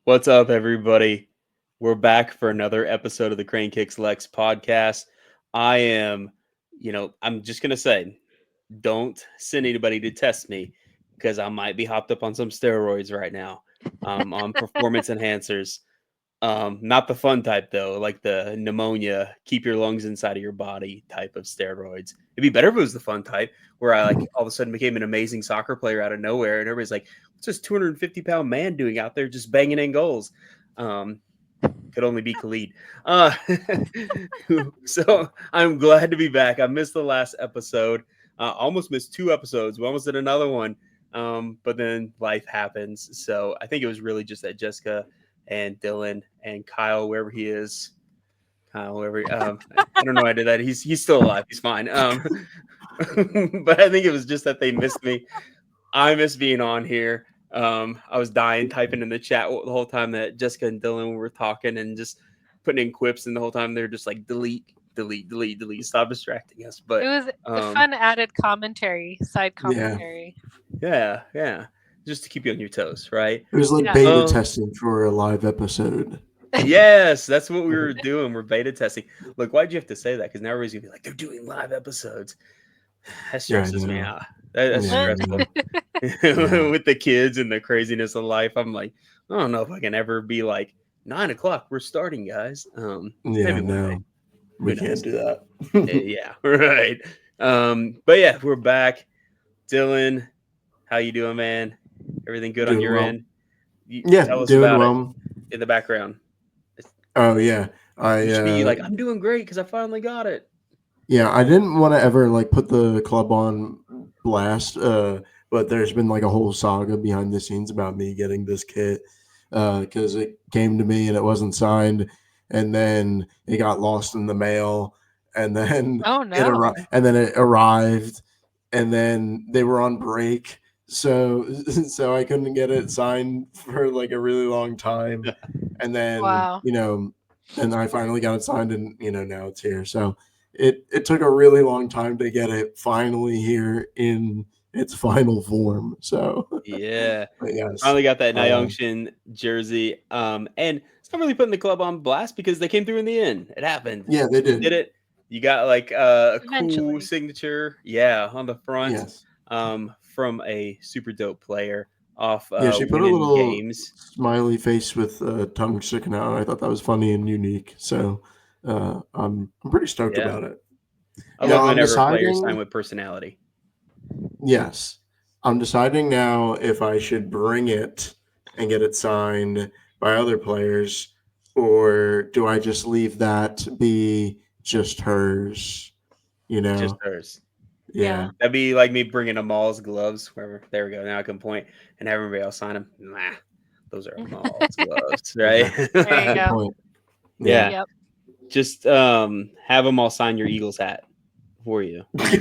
What's up, everybody? We're back for another episode of the Crane Kicks Lex podcast. I am, I'm just going to say, don't send anybody to test me because I might be hopped up on some steroids right now, on performance enhancers. Not the fun type, though, like the pneumonia, keep your lungs inside of your body type of steroids. It'd be better if it was the fun type where I like all of a sudden became an amazing soccer player out of nowhere. And everybody's like, what's this 250-pound man doing out there just banging in goals? Um, could only be Khalid. Uh, so I'm glad to be back. I missed the last episode. Almost missed two episodes. We almost did another one. But then life happens. So I think it was really just that Jessica and Dylan and Kyle, wherever he is. Kyle, wherever I don't know why I did that. He's still alive. He's fine. But I think it was just that they missed me. I miss being on here. I was dying typing in the chat the whole time that Jessica and Dylan were talking and just putting in quips, and the whole time they're just like delete, delete, delete, delete. Stop distracting us. It But was a fun added commentary, side commentary. yeah, just to keep you on your toes, right? It was like Yeah. beta testing for a live episode. Yes, that's what we were doing. We're beta testing. Look, why'd you have to say that? Because now everybody's gonna be like, they're doing live episodes. That stresses me out. That's stressful. With the kids and the craziness of life, I'm like, I don't know if I can ever be like 9 o'clock. We're starting, guys. Maybe one day. We can't do that. Yeah, right. But yeah, we're back. Dylan, how you doing, man? Everything good on your end? Tell us doing about well. it in the background. Oh yeah, You should be like, I'm doing great because I finally got it. Yeah, I didn't want to ever like put the club on blast, but there's been like a whole saga behind the scenes about me getting this kit because it came to me and it wasn't signed, and then it got lost in the mail, and then Oh no! it arrived, and then they were on break, so so I couldn't get it signed for like a really long time, and then Wow. and I finally got it signed, and now it's here. So it took a really long time to get it finally here in its final form. So Yeah. yes, Finally got that Nyongshin jersey. And it's not really putting the club on blast because they came through in the end. It happened. Yeah, they You did. did it. You got like a cool Eventually. signature, yeah, on the front. Yes. From a super dope player off Yeah, she put a winning little games. smiley face with tongue sticking out. I thought that was funny and unique. So I'm pretty stoked about it. I love I'm whenever players deciding. sign with personality. Yes, I'm deciding now if I should bring it and get it signed by other players, or do I just leave that be just hers? Just hers. Yeah. That'd be like me bringing Amal's gloves. Wherever, there we go. Now I can point and have everybody else sign them. Nah, those are Amal's gloves, right? There you go. Point. Yeah. Yep. Just have them all sign your Eagles hat for you. I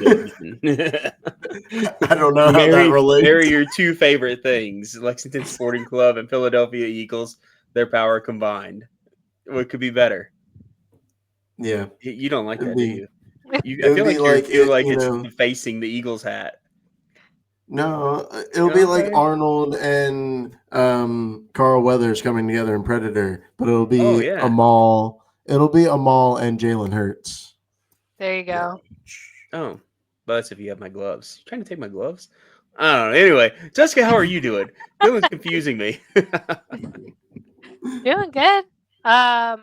don't know how that relates. Marry your two favorite things: Lexington Sporting Club and Philadelphia Eagles. Their power combined. What could be better? Yeah. You don't like that, do you? I feel like it's defacing the Eagles hat. No, it'll be like Arnold and Carl Weathers coming together in Predator, but it'll be Amal. It'll be Amal and Jalen Hurts. There you go. Oh, but that's if you have my gloves. Trying to take my gloves? I don't know. Anyway, Jessica, how are you doing? Dylan's confusing me. Doing good. Had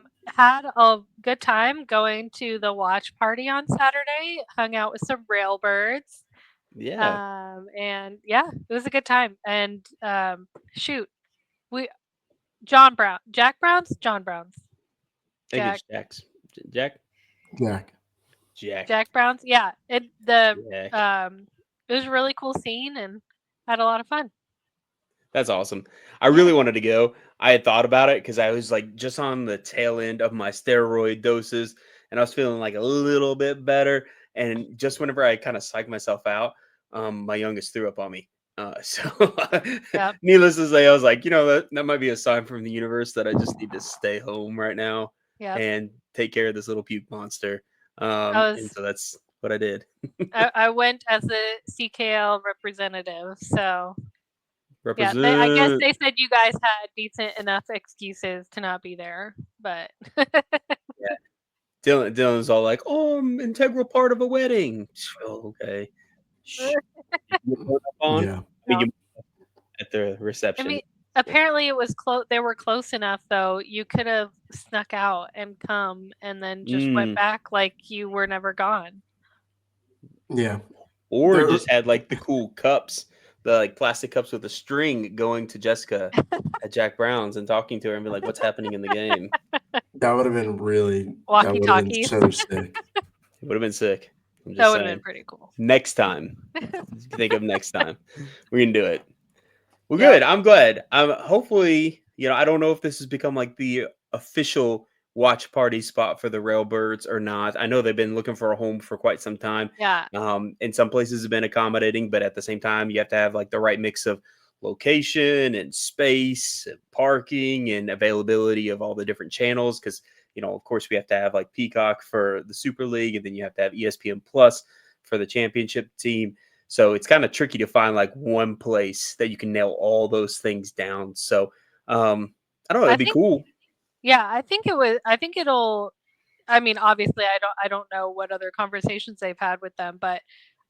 a good time going to the watch party on Saturday. Hung out with some railbirds. Yeah. And yeah, it was a good time. And shoot, Jack Browns. I think it's Jack's. Jack Browns. Yeah. It was a really cool scene and had a lot of fun. That's awesome. I really wanted to go. I had thought about it because I was like just on the tail end of my steroid doses and I was feeling like a little bit better. And just whenever I kind of psyched myself out, my youngest threw up on me. So needless to say, I was like, that might be a sign from the universe that I just need to stay home right now and take care of this little puke monster. And so that's what I did. I went as a CKL representative, so Yeah, I guess Represent. they said you guys had decent enough excuses to not be there, but Dylan's all like, "Oh, I'm an integral part of a wedding." Oh, okay. Shh. You put up on? Yeah. I mean, no. you at the I reception. mean, apparently it was close. They were close enough though. You could have snuck out and come, and then just went Mm. back like you were never gone. Yeah. Or There, just had like the cool cups, the like plastic cups with a string going to Jessica at Jack Brown's and talking to her and be like, "What's happening in the game?" that would have been really. That Walkie would have been talkies. so sick. It would have been sick. I'm That just would have been saying. pretty cool. Next time, think of next time. We can do it. Well, Yep. good. I'm glad. Hopefully, I don't know if this has become like the official watch party spot for the Railbirds or not. I know they've been looking for a home for quite some time. Yeah. And some places have been accommodating, but at the same time, you have to have like the right mix of location and space, and parking, and availability of all the different channels. Because of course, we have to have like Peacock for the Super League, and then you have to have ESPN Plus for the championship team. So it's kind of tricky to find like one place that you can nail all those things down. So I don't know, I it'd be think. cool. Yeah, I think it was. I think it'll. I mean, obviously, I don't know what other conversations they've had with them, but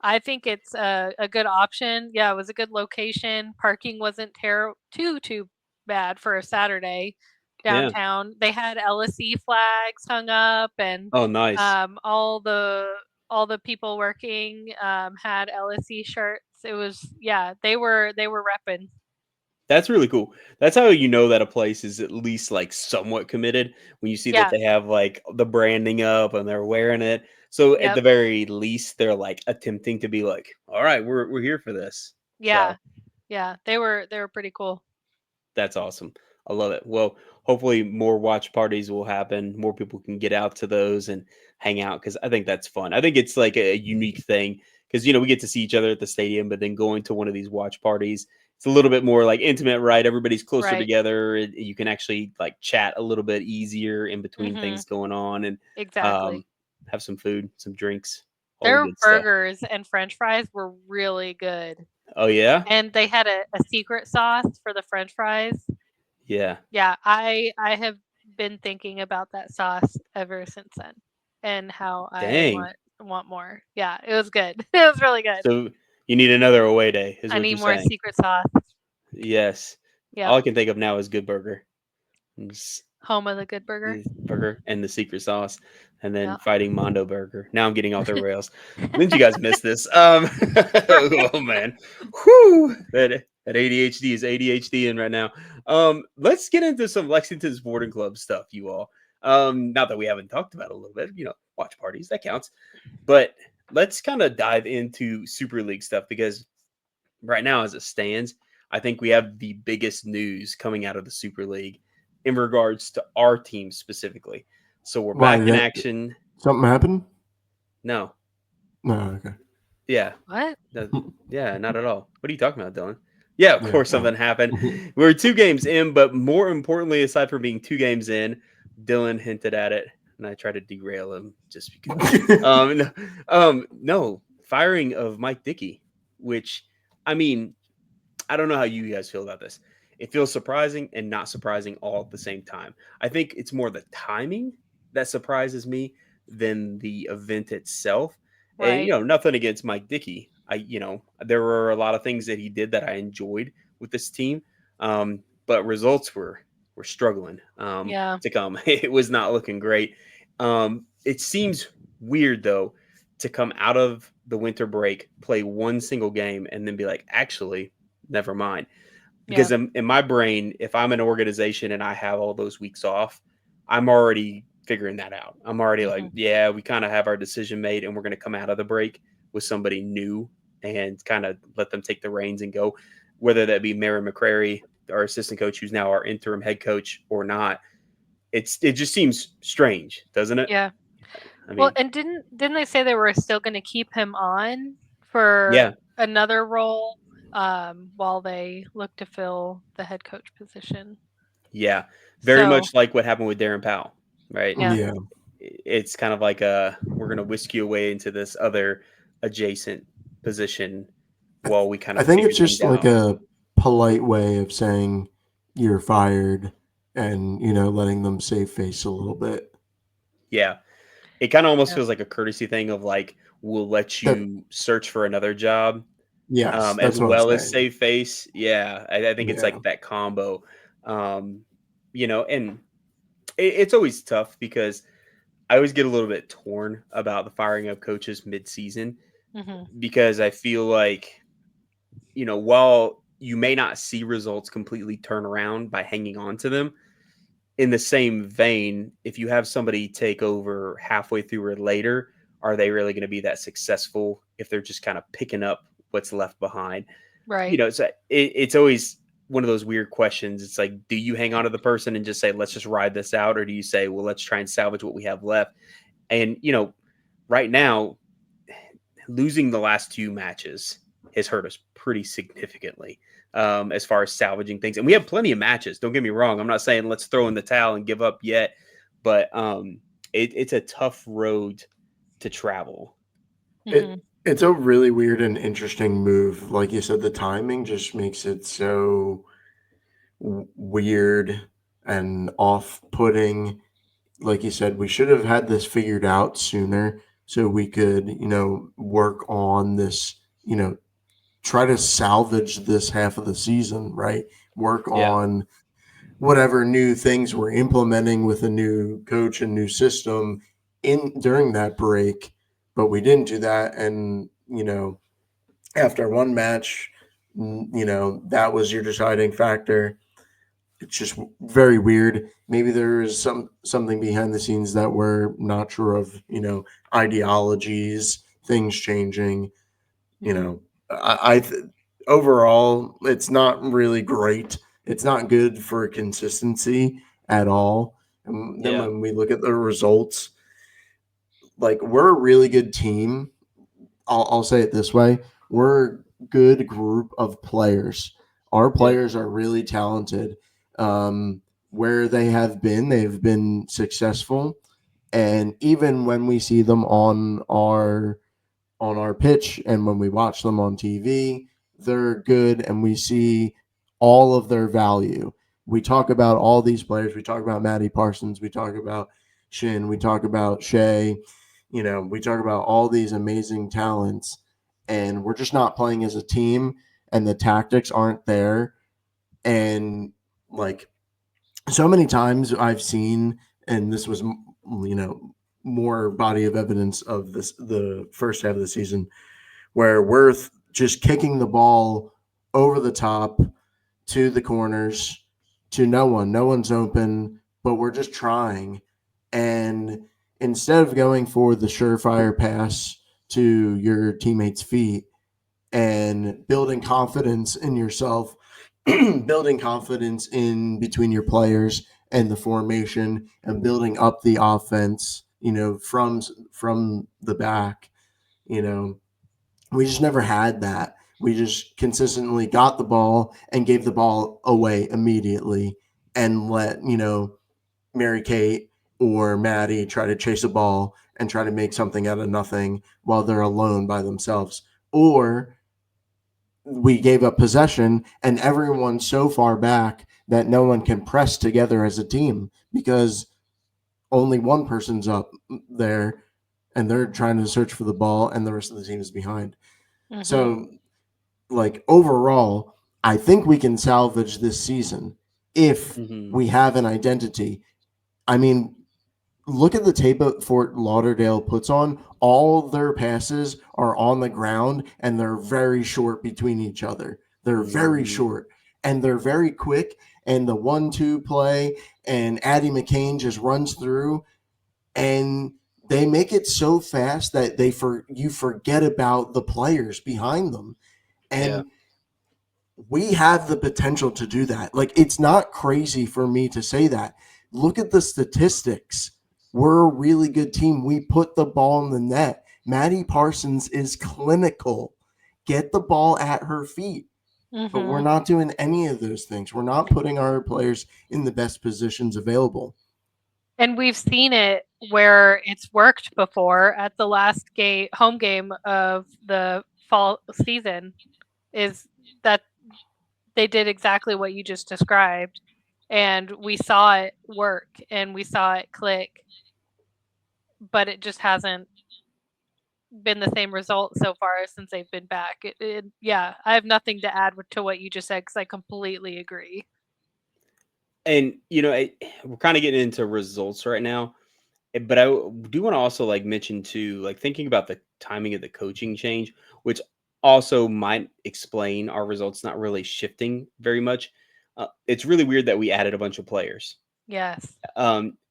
I think it's a good option. Yeah, it was a good location. Parking wasn't too bad for a Saturday Yeah. downtown. They had LSE flags hung up, and Oh, nice. all the people working had LSE shirts. It was they were repping. That's really cool. That's how you know that a place is at least like somewhat committed when you see that Yeah. they have like the branding up and they're wearing it. So at Yep. the very least, they're like attempting to be like, all right, we're here for this. So Yeah. Yeah. They were pretty cool. that's awesome. I love it. Well, hopefully more watch parties will happen. More people can get out to those and hang out because I think that's fun. I think it's like a unique thing because we get to see each other at the stadium, but then going to one of these watch parties, it's a little bit more like intimate, right? Everybody's closer Right. together. You can actually like chat a little bit easier in between Mhm. things going on and um, Exactly. have some food, some drinks, all the Their good stuff. burgers and french fries were really good. Oh yeah, And they had a secret sauce for the french fries. yeah. Yeah, I have been thinking about that sauce ever since then and how I Dang. want more. Yeah, it was good. It was really good. So you need another away day, is I what need you're more saying. secret sauce. Yes. All Yep. I can think of now is Good Burger. It's Home of the good burger. the burger and the secret sauce, and then Yeah. fighting Mondo Burger. Now I'm getting off the rails. Didn't you guys miss this? Oh man, whoo! That ADHD is ADHD in right now. Let's get into some Lexington Sporting Club stuff, you all. Now that we haven't talked about it a little bit, watch parties that counts, but let's kind of dive into Super League stuff because right now, as it stands, I think we have the biggest news coming out of the Super League in regards to our team specifically. So we're Why? back in That action. something happened? No, No. Okay. yeah, What? yeah, not at all. What are you talking about, Dylan? Yeah, of Yeah. course something happened. We're 2 games in, but more importantly, aside from being 2 games in, Dylan hinted at it, and I tried to derail him just because. No, no, firing of Mike Dickey, which I mean, I don't know how you guys feel about this. It feels surprising and not surprising all at the same time. I think it's more the timing that surprises me than the event itself. And Right. nothing against Mike Dickey. There were a lot of things that he did that I enjoyed with this team, but results were struggling Yeah. to come. It was not looking great. It seems weird though to come out of the winter break, play one single game, and then be like, actually, never mind. Yeah. Because in my brain, if I'm an organization and I have all those weeks off, I'm already figuring that out. I'm already like, Mhm. yeah, we kind of have our decision made and we're going to come out of the break with somebody new and kind of let them take the reins and go, whether that be Mary McCrary, our assistant coach, who's now our interim head coach, or not. It just seems strange, doesn't it? Yeah. I Well, mean, and didn't they say they were still going to keep him on for yeah, another role while they look to fill the head coach position? yeah, very So, much like what happened with Darren Powell, right? yeah. Yeah. It's kind of like we're going to whisk you away into this other adjacent position while we kind I of think figure it's things just like out. a polite way of saying you're fired and, letting them save face a little bit. Yeah. It kind of almost Yeah. feels like a courtesy thing of like, we'll let That you search for another job, Yes, as that's what I'm well as saying. save face. Yeah. I think it's Yeah. like that combo. Um, and it's always tough because I always get a little bit torn about the firing of coaches mid-season Hmm. because I feel like, while you may not see results completely turn around by hanging on to them, in the same vein, if you have somebody take over halfway through or later, are they really going to be that successful if they're just kind of picking up what's left behind? Right. So it's always one of those weird questions. It's like, do you hang on to the person and just say, let's just ride this out? Or do you say, well, let's try and salvage what we have left? And, right now, losing the last two matches has hurt us pretty significantly, as far as salvaging things. And we have plenty of matches. Don't get me wrong. I'm not saying let's throw in the towel and give up yet, but it's a tough road to travel. Hmm. It's a really weird and interesting move. Like you said, the timing just makes it so weird and off-putting. Like you said, we should have had this figured out sooner so we could, work on this, try to salvage this half of the season, right? Work Yeah. on whatever new things we're implementing with a new coach and new system in during that break. But we didn't do that. And, after one match, that was your deciding factor. It's just very weird. Maybe there is something behind the scenes that we're not sure of. Ideologies, things changing. You Hmm. know, overall, it's not really great. It's not good for consistency at all. And then Yeah. when we look at the results, like we're a really good team. I'll say it this way: we're a good group of players. Our Yep. players are really talented. Um, where they've been successful, and even when we see them on our pitch and when we watch them on TV, they're good, and we see all of their value. We talk about all these players. We talk about Maddie Parsons. We talk about Shin. We talk about Shea. We talk about all these amazing talents, and we're just not playing as a team, and the tactics aren't there. And like so many times I've seen, and this was, more body of evidence of this the first half of the season where we're just kicking the ball over the top to the corners to no one. No one's open, but we're just trying. And instead of going for the surefire pass to your teammates' feet and building confidence in yourself, building confidence in between your players and the formation and building up the offense, from the back, you know, we just never had that. We just consistently got the ball and gave the ball away immediately and let, Mary Kate or Maddie try to chase a ball and try to make something out of nothing while they're alone by themselves. Or we gave up possession and everyone's so far back that no one can press together as a team because only one person's up there and they're trying to search for the ball and the rest of the team is behind. Hmm. So, like, overall, I think we can salvage this season if Hmm. we have an identity. I mean, look at the tape that Fort Lauderdale puts on. All their passes are on the ground and they're very short between each other. They're very Hmm. short and they're very quick. And the 1-2 play and Addie McCain just runs through and they make it so fast that you forget about the players behind them. Yeah. And we have the potential to do that. Like, it's not crazy for me to say that. Look at the statistics. We're a really good team. We put the ball in the net. Maddie Parsons is clinical. Get the ball at her feet. But we're Hmm. not doing any of those things. We're not putting our players in the best positions available. And we've seen it where it's worked before at the last home game of the fall season. Is that they did exactly what you just described, and we saw it work and we saw it click, but it just hasn't been the same result so far since they've been back. Yeah, I have nothing to add to what you just said because I completely agree. And we're kind of getting into results right now, but I do want to also like mention too, like thinking about the timing of the coaching change, which also might explain our results not really shifting very much. It's really weird that we added a bunch of players Yes.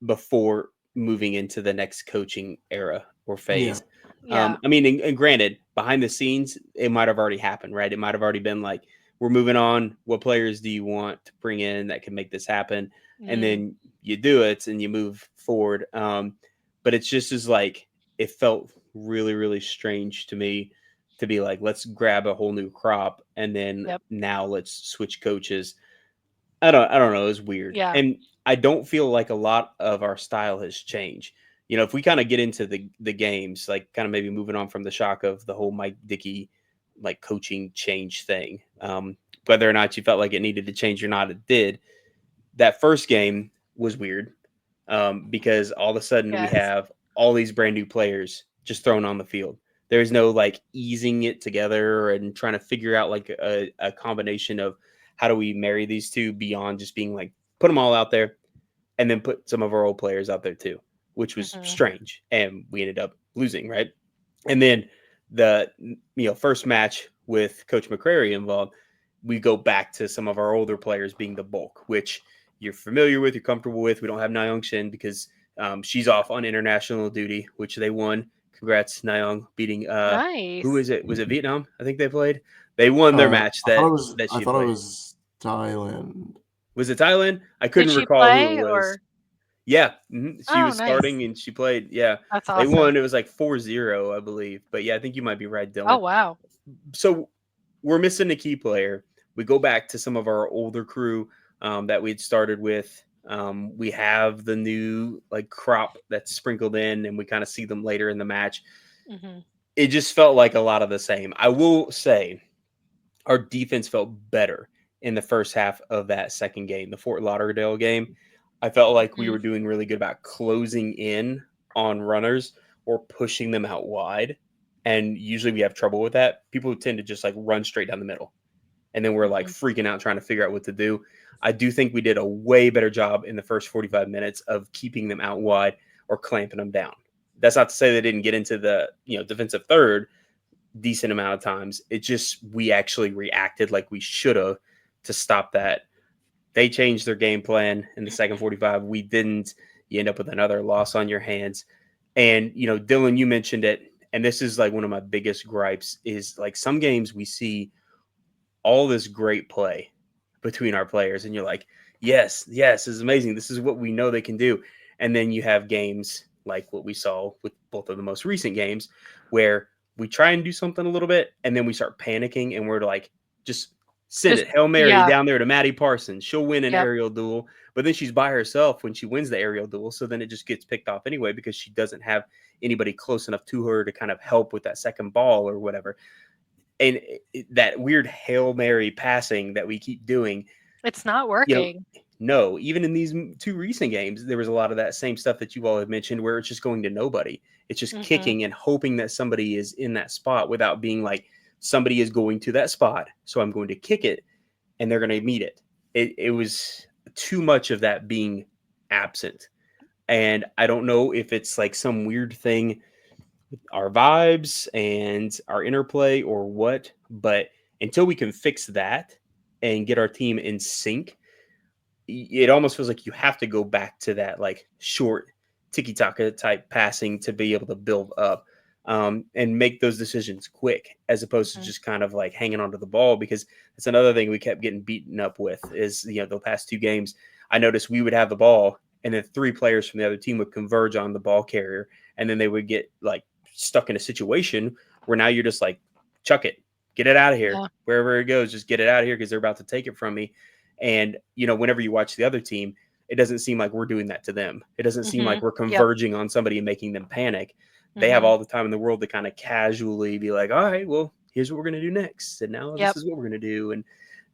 before moving into the next coaching era or Yeah. phase. Yeah. I mean, and granted, behind the scenes, it might have already happened, right? It might have already been like, we're moving on. What players do you want to bring in that can make this happen? And Mm, then you do it and you move forward. But it's just as like, it felt really, really strange to me to be like, let's grab a whole new crop and then yep. now let's switch coaches. I don't know. It was weird. Yeah. And I don't feel like a lot of our style has changed. If we kind of get into the games, like kind of maybe moving on from the shock of the whole Mike Dickey like coaching change thing, whether or not you felt like it needed to change or not, it did. That first game was weird because all of a sudden we Yes. have all these brand new players just thrown on the field. There's no like easing it together and trying to figure out like a combination of how do we marry these two beyond just being like put them all out there and then put some of our old players out there too, which was Hmm. strange. And we ended up losing, right? And then the first match with Coach McCrary involved, we go back to some of our older players being the bulk, which you're familiar with, you're comfortable with. We don't have Nayoung Shin because she's off on international duty, which they won. Congrats, Nayoung, beating who Nice. is it? Was it Vietnam? I think they played. They won their match that I she thought it played. was Thailand. Was it Thailand? I Did couldn't she recall who it play was. or? Yeah, she Oh, was nice. starting and she played. Yeah, That's they awesome. won. It was like 4-0, I believe. But yeah, I think you might be right, Oh, Dylan. wow. So we're missing a key player. We go back to some of our older crew that we'd started with. We have the new like crop that's sprinkled in, and we kind of see them later in the match. Hmm. It just felt like a lot of the same. I will say our defense felt better in the first half of that second game, the Fort Lauderdale game. I felt like we Hmm. were doing really good about closing in on runners or pushing them out wide. And usually we have trouble with that. People tend to just like run straight down the middle. And then we're like Hmm. freaking out trying to figure out what to do. I do think we did a way better job in the first 45 minutes of keeping them out wide or clamping them down. That's not to say they didn't get into the defensive third decent amount of times. It just we actually reacted like we should have to stop that. They changed their game plan in the second 45. We didn't. You end up with another loss on your hands. And Dylan, you mentioned it, and this is like one of my biggest gripes is like some games we see all this great play between our players, and you're like, yes, this is amazing. This is what we know they can do. And then you have games like what we saw with both of the most recent games where we try and do something a little bit, and then we start panicking, and we're like, just send Just, it, Hail Mary yeah. down there to Maddie Parsons. She'll win an Yep. aerial duel, but then she's by herself when she wins the aerial duel. So then it just gets picked off anyway because she doesn't have anybody close enough to her to kind of help with that second ball or whatever. And that weird Hail Mary passing that we keep doing, It's not you know, working. no, even in these two recent games, there was a lot of that same stuff that you all have mentioned where it's just going to nobody. It's just Hmm. kicking and hoping that somebody is in that spot without being like, somebody is going to that spot. So I'm going to kick it and they're going to meet it. It was too much of that being absent. And I don't know if it's like some weird thing, our vibes and our interplay or what, but until we can fix that and get our team in sync, it almost feels like you have to go back to that like short tiki taka type passing to be able to build up and make those decisions quick as opposed to Hmm. just kind of like hanging onto the ball, because that's another thing we kept getting beaten up with is the past two games. I noticed we would have the ball and then three players from the other team would converge on the ball carrier, and then they would get like stuck in a situation where now you're just like, chuck it, get it out of here, Yeah. wherever it goes, just get it out of here because they're about to take it from me. And whenever you watch the other team, it doesn't seem like we're doing that to them. It doesn't seem Hmm. like we're Yep. converging on somebody and making them panic. They have Hmm. all the time in the world to kind of casually be like, all right, well, here's what we're going to do next. And now this Yep. is what we're going to do. And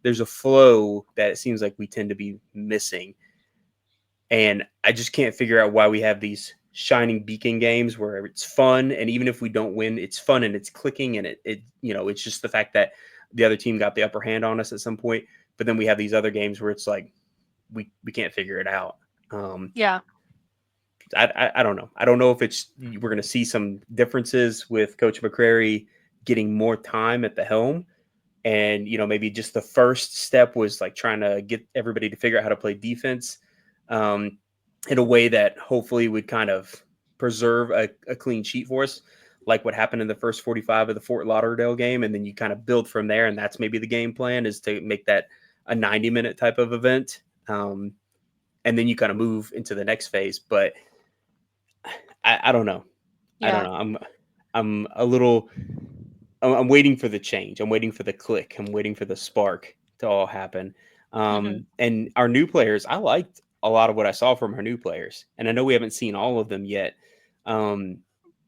there's a flow that it seems like we tend to be missing. And I just can't figure out why we have these shining beacon games where it's fun, and even if we don't win, it's fun and it's clicking, and it it's just the fact that the other team got the upper hand on us at some point. But then we have these other games where it's like we can't figure it out. Um, Yeah. I don't know. I don't know if it's we're going to see some differences with Coach McCrary getting more time at the helm, and maybe just the first step was like trying to get everybody to figure out how to play defense um, in a way that hopefully would kind of preserve a clean sheet for us, like what happened in the first 45 of the Fort Lauderdale game, and then you kind of build from there. And that's maybe the game plan, is to make that a 90-minute type of event, and then you kind of move into the next phase. But I don't know. I don't Yeah. know. I'm a little. I'm waiting for the change. I'm waiting for the click. I'm waiting for the spark to all happen. Hmm. And our new players, I liked a lot of what I saw from our new players, and I know we haven't seen all of them yet. Um,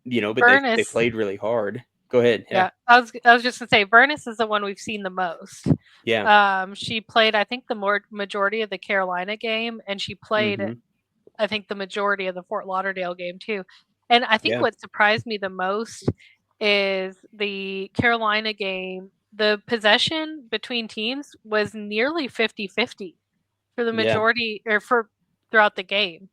but they Burness. played really hard. Go ahead. Yeah. Yeah. I was just gonna say Burness is the one we've seen the most. Yeah. She played, I think, the more majority of the Carolina game, and she played, Mm-hmm. I think, the majority of the Fort Lauderdale game too. And I think Yeah. what surprised me the most is the Carolina game. The possession between teams was nearly 50-50 for the Yeah. majority, or for throughout the game.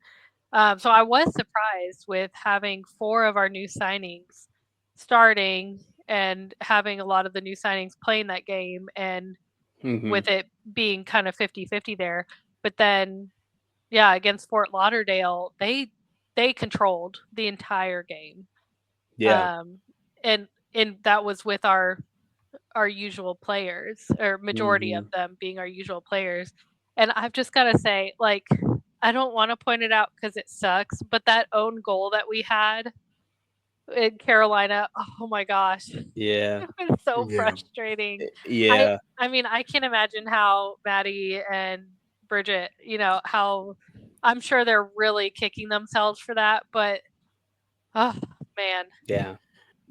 So I was surprised with having four of our new signings starting, and having a lot of the new signings playing that game, and Mm-hmm. with it being kind of 50-50 there. But then, yeah, against Fort Lauderdale, they controlled the entire game. Yeah. Um, and that was with our usual players, or majority of Mm-hmm. them being our usual players. And I've just got to say, like, I don't want to point it out because it sucks, but that own goal that we had in Carolina, oh my gosh, it Yeah. was so Yeah. frustrating. I Yeah. I mean, I can't imagine how Maddie and Bridget, how I'm sure they're really kicking themselves for that, but oh man. Yeah.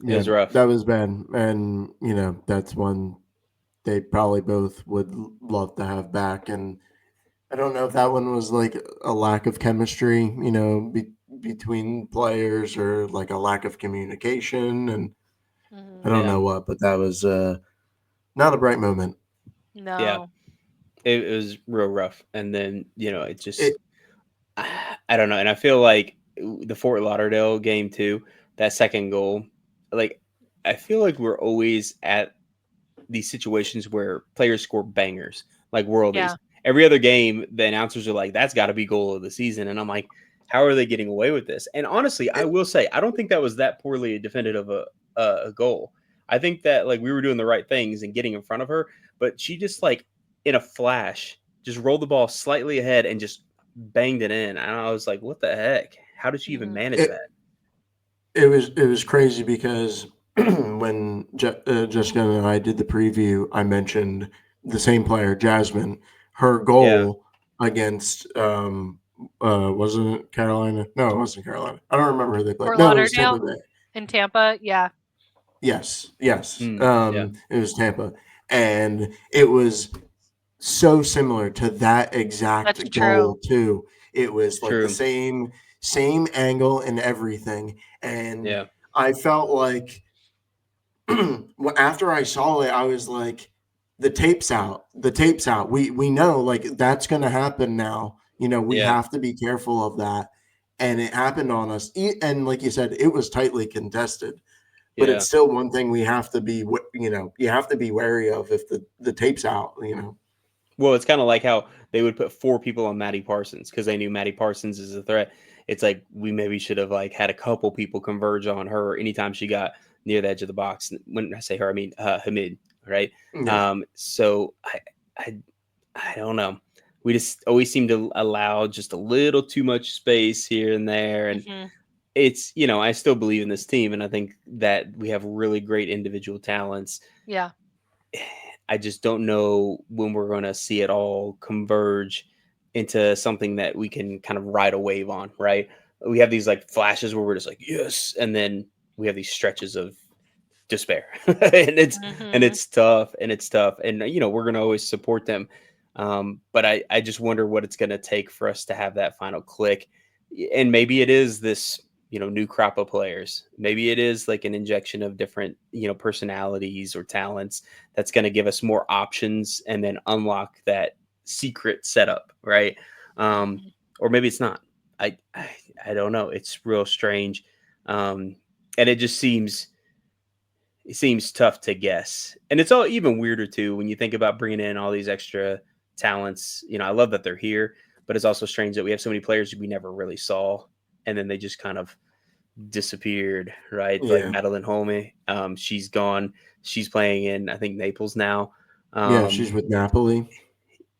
It Yeah, was rough. that was bad. And, that's one they probably both would love to have back. And I don't know if that one was like a lack of chemistry, between players, or like a lack of communication. And I Mhm. don't Yeah. know what, but that was not a bright moment. Yeah. No. It was real rough. And then, it just, It, I don't know. And I feel like the Fort Lauderdale game too, that second goal, like, I feel like we're always at these situations where players score bangers, like worldies. Yeah. Every other game, the announcers are like, that's got to be goal of the season. And I'm like, how are they getting away with this? And honestly, I it, will say, I don't think that was that poorly defended of a goal. I think that like we were doing the right things and getting in front of her, but she just like in a flash, just rolled the ball slightly ahead and just banged it in. And I was like, what the heck? How did she even Mhm. manage it, that? it was crazy because when Jessica and I did the preview, I mentioned the same player, Jasmine. Her Yeah. goal against wasn't it Carolina? No, it wasn't Carolina. I don't remember who they played. Fort No, it was Tampa Lauderdale Bay. in Tampa, yeah. Yes, yes. Yeah. It was Tampa, and it was so similar to that That's exact true. goal too. It was like the True. same angle and everything, and Yeah. I felt like after I saw it, I was like, the tape's out. The tape's out. We know like that's gonna happen now. We Yeah. have to be careful of that. And it happened on us. And like you said, it was tightly contested. But Yeah. it's still one thing we have to be, you have to be wary of if the tape's out. Well, it's kind of like how they would put four people on Maddie Parsons because they knew Maddie Parsons is a threat. It's like we maybe should have like had a couple people converge on her anytime she got near the edge of the box. When I say her, I mean Hamid, right? Yeah. So I, I don't know. We just always seem to allow just a little too much space here and there, and Mhm. it's I still believe in this team, and I think that we have really great individual talents. Yeah. I just don't know when we're going to see it all converge into something that we can kind of ride a wave on, right? We have these like flashes where we're just like, yes. And then we have these stretches of despair. And Mhm. it's tough, and we're going to always support them. But I just wonder what it's going to take for us to have that final click. And maybe it is this new crop of players. Maybe it is like an injection of different personalities or talents that's going to give us more options and then unlock that secret setup, right? um Mhm. or maybe it's not. I don't know. It's real strange. And it seems tough to guess. And it's all even weirder too when you think about bringing in all these extra talents. I love that they're here, but it's also strange that we have so many players we never really saw, and then they just kind of disappeared, right? Like Yeah. Madeline Holme, she's gone. She's playing in, I think, Naples now. Yeah, she's Um, with Napoli,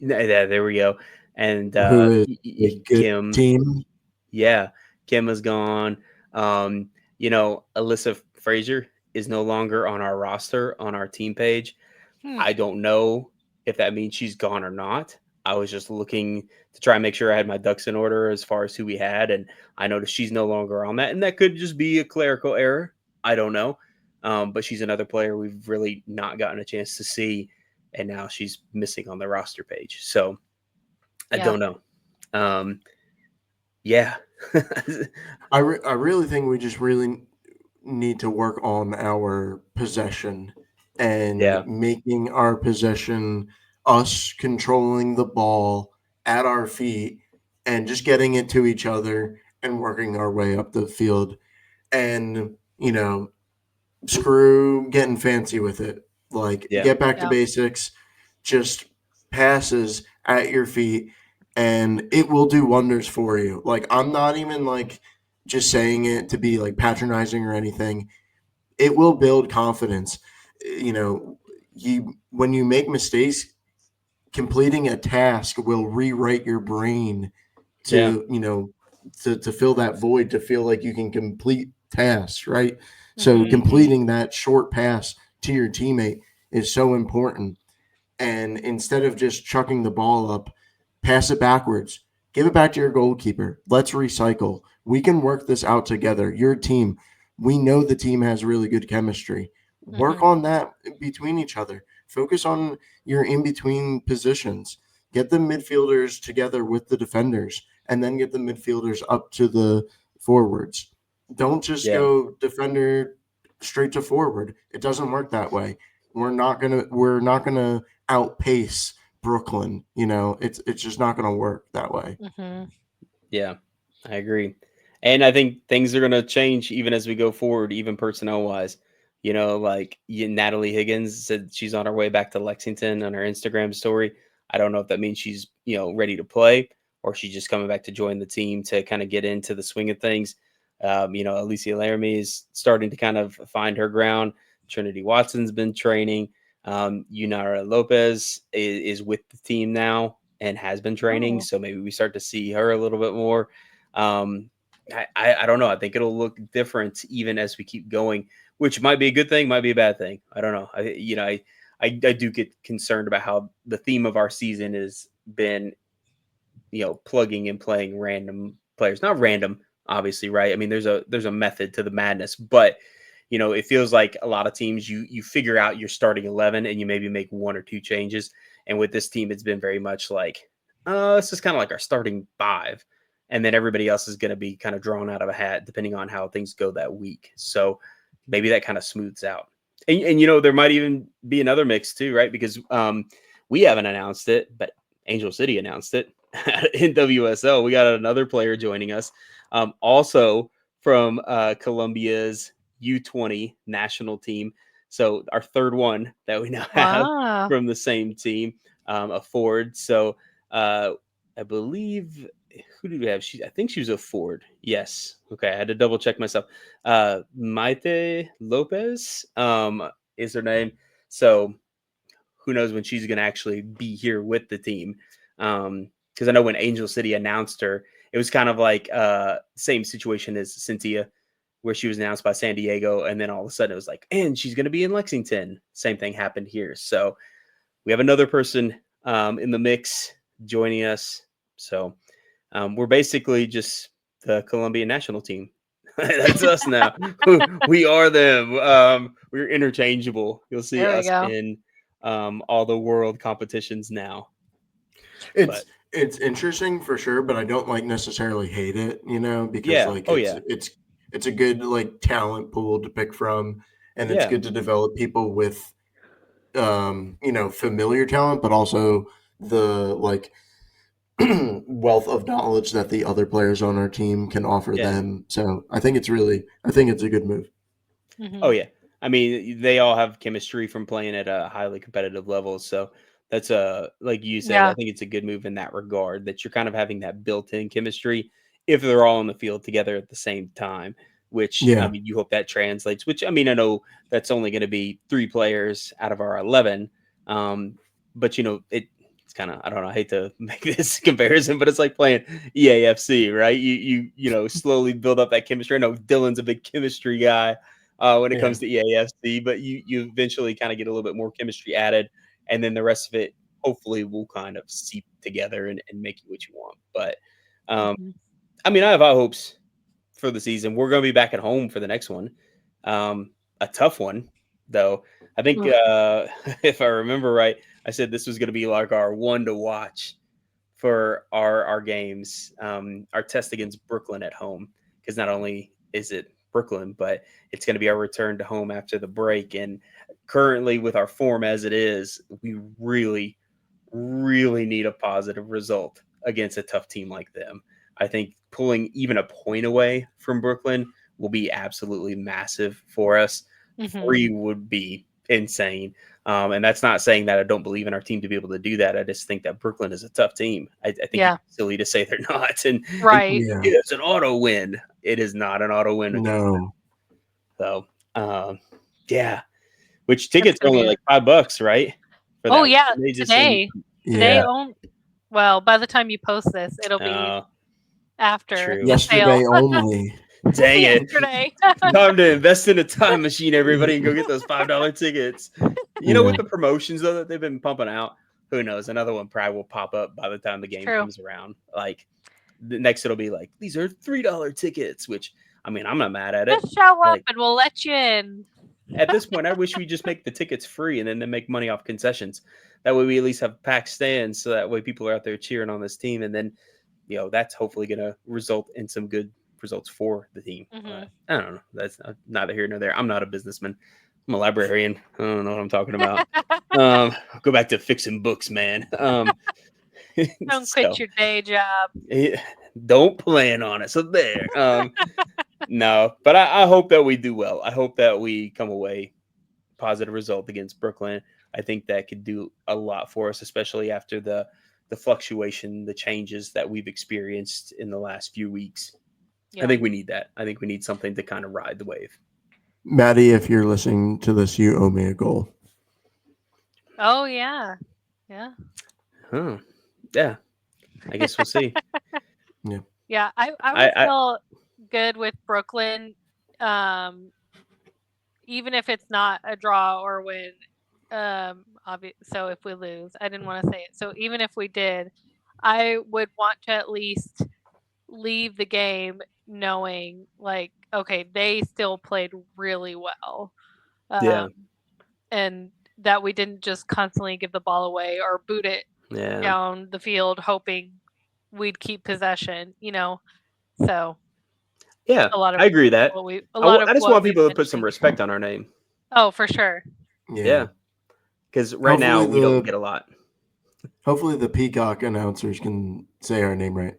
yeah, there we go. And who is a good Kim, team. yeah, Kim is gone. Alyssa Frazier is no longer on our roster on our team page. Hmm. I don't know if that means she's gone or not. I was just looking to try and make sure I had my ducks in order as far as who we had, and I noticed she's no longer on that, and that could just be a clerical error. I don't know, but she's another player we've really not gotten a chance to see, and now she's missing on the roster page. So I Yeah. don't know. Um, yeah, I really think we just really need to work on our possession and yeah, making our possession us controlling the ball at our feet and just getting it to each other and working our way up the field. And, screw getting fancy with it. Like, yeah, get back to Yeah. basics, just passes at your feet, and it will do wonders for you. Like, I'm not even like just saying it to be like patronizing or anything. It will build confidence. You know, when you make mistakes, completing a task will rewrite your brain yeah, to to fill that void, to feel like you can complete tasks, right? So Mhm. hmm, completing that short pass to your teammate is so important. And instead of just chucking the ball up, pass it backwards, give it back to your goalkeeper. Let's recycle. We can work this out together. Your team, we know the team has really good chemistry. Work Mhm. on that between each other. Focus on your in between positions. Get the midfielders together with the defenders, and then get the midfielders up to the forwards. Don't just yeah. go defender straight to forward. It doesn't work that way. We're not gonna outpace Brooklyn. It's just not going to work that way. Mhm. Yeah, I agree. And I think things are going to change even as we go forward, even personnel wise. Like Natalie Higgins said she's on her way back to Lexington on her Instagram story. I don't know if that means she's, ready to play or she's just coming back to join the team to kind of get into the swing of things. Alicia Laramie is starting to kind of find her ground. Trinity Watson's been training. Yunara Lopez is with the team now and has been training. Oh. So maybe we start to see her a little bit more. Um, I don't know. I think it'll look different even as we keep going, which might be a good thing, might be a bad thing. I don't know. I do get concerned about how the theme of our season has been, plugging and playing random players. Not random, obviously, right? I mean, there's a method to the madness, but it feels like a lot of teams you figure out your starting 11 and you maybe make one or two changes. And with this team, it's been very much like, this is kind of like our starting five, and then everybody else is going to be kind of drawn out of a hat depending on how things go that week. So maybe that kind of smooths out. And there might even be another mix too, right? Because we haven't announced it, but Angel City announced it in WSL. We got another player joining us, also from Colombia's U20 national team. So our third one that we now have Wow. from the same team, a forward. So I believe, who did we have? I think she was a forward. Yes. Okay, I had to double check myself. Maite Lopez is her name. So who knows when she's going to actually be here with the team. Because I know when Angel City announced her, it was kind of like same situation as Cynthia, where she was announced by San Diego, and then all of a sudden it was like, and she's going to be in Lexington. Same thing happened here. So we have another person in the mix joining us. So we're basically just the Colombian national team. That's us now. We are them. We're interchangeable. You'll see There we us go. in all the world competitions now. It's But it's interesting for sure, but I don't like necessarily hate it, because yeah, like oh yeah, it's a good like talent pool to pick from, and it's yeah, good to develop people with familiar talent, but also the like wealth of knowledge that the other players on our team can offer yeah. them. So I think it's a good move. Oh Hmm. yeah. I mean, they all have chemistry from playing at a highly competitive level. So that's like you said, I Yeah. think it's a good move in that regard that you're kind of having that built-in chemistry if they're all on the field together at the same time, which I Yeah, mean, you hope that translates, which I mean, I know that's only going to be 3 players out of our 11. Um, but it's kind of, I don't know, I hate to make this comparison, but it's like playing EAFC, right? Slowly build up that chemistry. I know Dylan's a big chemistry guy when it yeah, comes to EAFC, but you eventually kind of get a little bit more chemistry added, and then the rest of it hopefully will kind of seep together and make you what you want. But um, Hmm. I mean, I have high hopes for the season. We're going to be back at home for the next one. A tough one, though. I think if I remember right, I said this was going to be like our one to watch for our games, our test against Brooklyn at home, because not only is it Brooklyn, but it's going to be our return to home after the break. And currently, with our form as it is, we really, really need a positive result against a tough team like them. I think pulling even a point away from Brooklyn will be absolutely massive for us. Hmm. 3 would be insane. And that's not saying that I don't believe in our team to be able to do that. I just think that Brooklyn is a tough team. I think Yeah. it's silly to say they're not. And Right. yeah. it's an auto win. It is not an auto win against them. No, So, yeah. Which That's tickets are gonna be only a. like $5, right? For Oh that. yeah. They just send. Today. Today yeah. on. Well, by the time you post this, it'll be Uh, after true. the sale. Yesterday only. Dang it. Yesterday. Time to invest in a time machine, everybody, and go get those $5 tickets. Yeah. With the promotions though that they've been pumping out, who knows? Another one probably will pop up by the time the It's game true. comes around. Like the next, it'll be like these are $3 tickets, which I mean, I'm not mad at it. Just show up Like and we'll let you in. at this point, I wish we just make the tickets free and then they make money off concessions. That way, we at least have packed stands, so that way people are out there cheering on this team, and then that's hopefully going to result in some good results for the team. Hmm. But I don't know. That's neither here nor there. I'm not a businessman. I'm a librarian. I don't know what I'm talking about. Go back to fixing books, man. Don't quit So your day job. don't plan on it. So there. No, but I hope that we do well. I hope that we come away positive result against Brooklyn. I think that could do a lot for us, especially after the fluctuation, the changes that we've experienced in the last few weeks. I Yeah. think we need that. I think we need something to kind of ride the wave. Maddie, if you're listening to this, you owe me a goal. Oh yeah. Yeah. Huh. Yeah. I guess we'll see. Yeah. Yeah. I would I feel good with Brooklyn. Um, even if it's not a draw or win. So if we lose, I didn't want to say it. So even if we did, I would want to at least leave the game knowing like, okay, they still played really well. yeah. Um, and that we didn't just constantly give the ball away or boot it Yeah. down the field hoping we'd keep possession. So Yeah. a lot of I agree that. I just what want we've people to put some mentioned. respect on our name. Oh, for sure. Yeah. Yeah. Because right now Hopefully we don't the get a lot. hopefully the Peacock announcers can say our name right.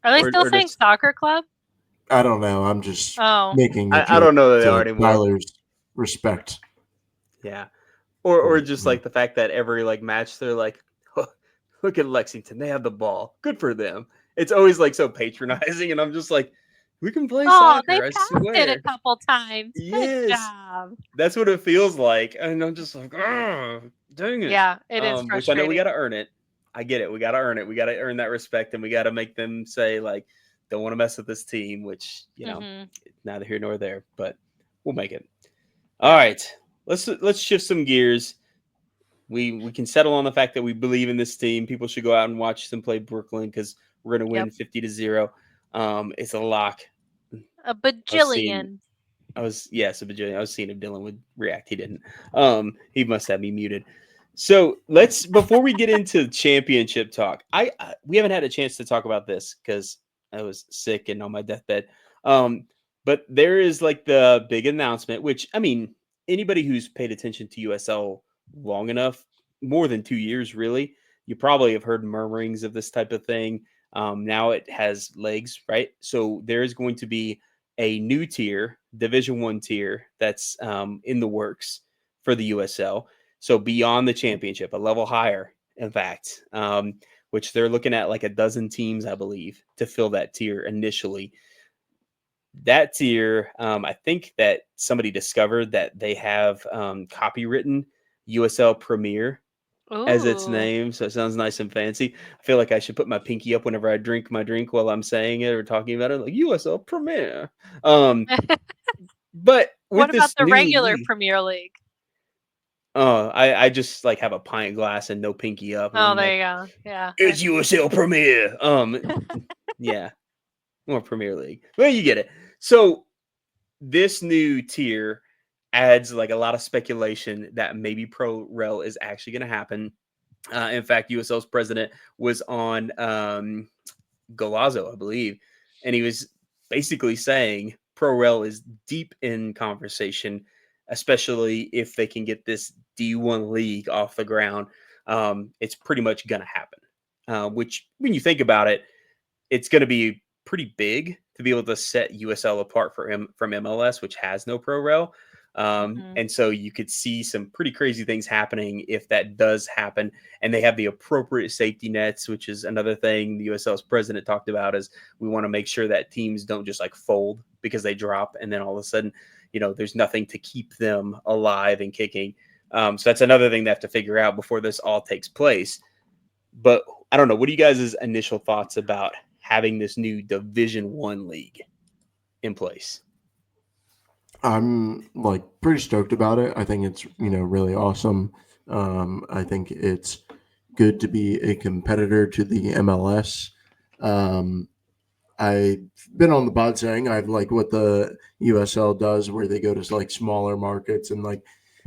Are they still Or saying just soccer club? I don't know. I'm just Oh, making a I joke don't know that they are to anymore. Tyler's respect. Yeah. Or But, just like the fact that every like match they're like, "Oh, look at Lexington, they have the ball. Good for them." It's always like so patronizing, and I'm just like, we can play oh, they soccer, I passed it a swear. couple times. Good Yes. job. That's what it feels like. And I'm just like, dang it. Yeah, it is Which I know we frustrating. gotta earn it. I get it. We gotta earn it. We gotta earn that respect and we gotta make them say, like, don't want to mess with this team, which, Hmm. neither here nor there, but we'll make it. All Yeah. right. Let's shift some gears. We can settle on the fact that we believe in this team. People should go out and watch them play Brooklyn because we're gonna Yep. win 50-0. It's a lock. A I was seeing bajillion. I was yes, a bajillion. I was seeing if Dylan would react. He didn't. He must have me muted. So let's before we get into championship talk, we haven't had a chance to talk about this because I was sick and on my deathbed. Um, but there is like the big announcement, which I mean, anybody who's paid attention to USL long enough, more than 2 years, really, you probably have heard murmurings of this type of thing. Now it has legs, right? So there is going to be a new tier, Division One tier, that's in the works for the USL. So beyond the championship, a level higher, in fact, which they're looking at like a dozen teams, I believe, to fill that tier initially. That tier, I think that somebody discovered that they have copywritten USL Premier as its Ooh. name, so it sounds nice and fancy. I feel like I should put my pinky up whenever I drink my drink while I'm saying it or talking about it, like USL Premier. Um, but What with about this the new regular league, Premier League? I just like have a pint glass and no pinky up, and Oh, I'm there like, you go. Yeah. it's USL Premier. Yeah, more Premier League. Well, you get it. So this new tier adds like a lot of speculation that maybe Pro Rel is actually going to happen. In fact, USL's president was on Golazo, I believe, and he was basically saying ProRel is deep in conversation, especially if they can get this D1 league off the ground. It's pretty much going to happen. Which, when you think about it, it's going to be pretty big to be able to set USL apart from MLS, which has no pro rel. Hmm. And so you could see some pretty crazy things happening if that does happen. And they have the appropriate safety nets, which is another thing the USL's president talked about. Is we want to make sure that teams don't just like fold because they drop, and then all of a sudden, there's nothing to keep them alive and kicking. So that's another thing they have to figure out before this all takes place. But I don't know. What are you guys' initial thoughts about having this new Division One league in place? I'm like pretty stoked about it. I think it's Hmm. really awesome. I think it's good to be a competitor to the MLS. Um, I've been on the pod saying I've like what the USL does, where they go to like smaller markets and like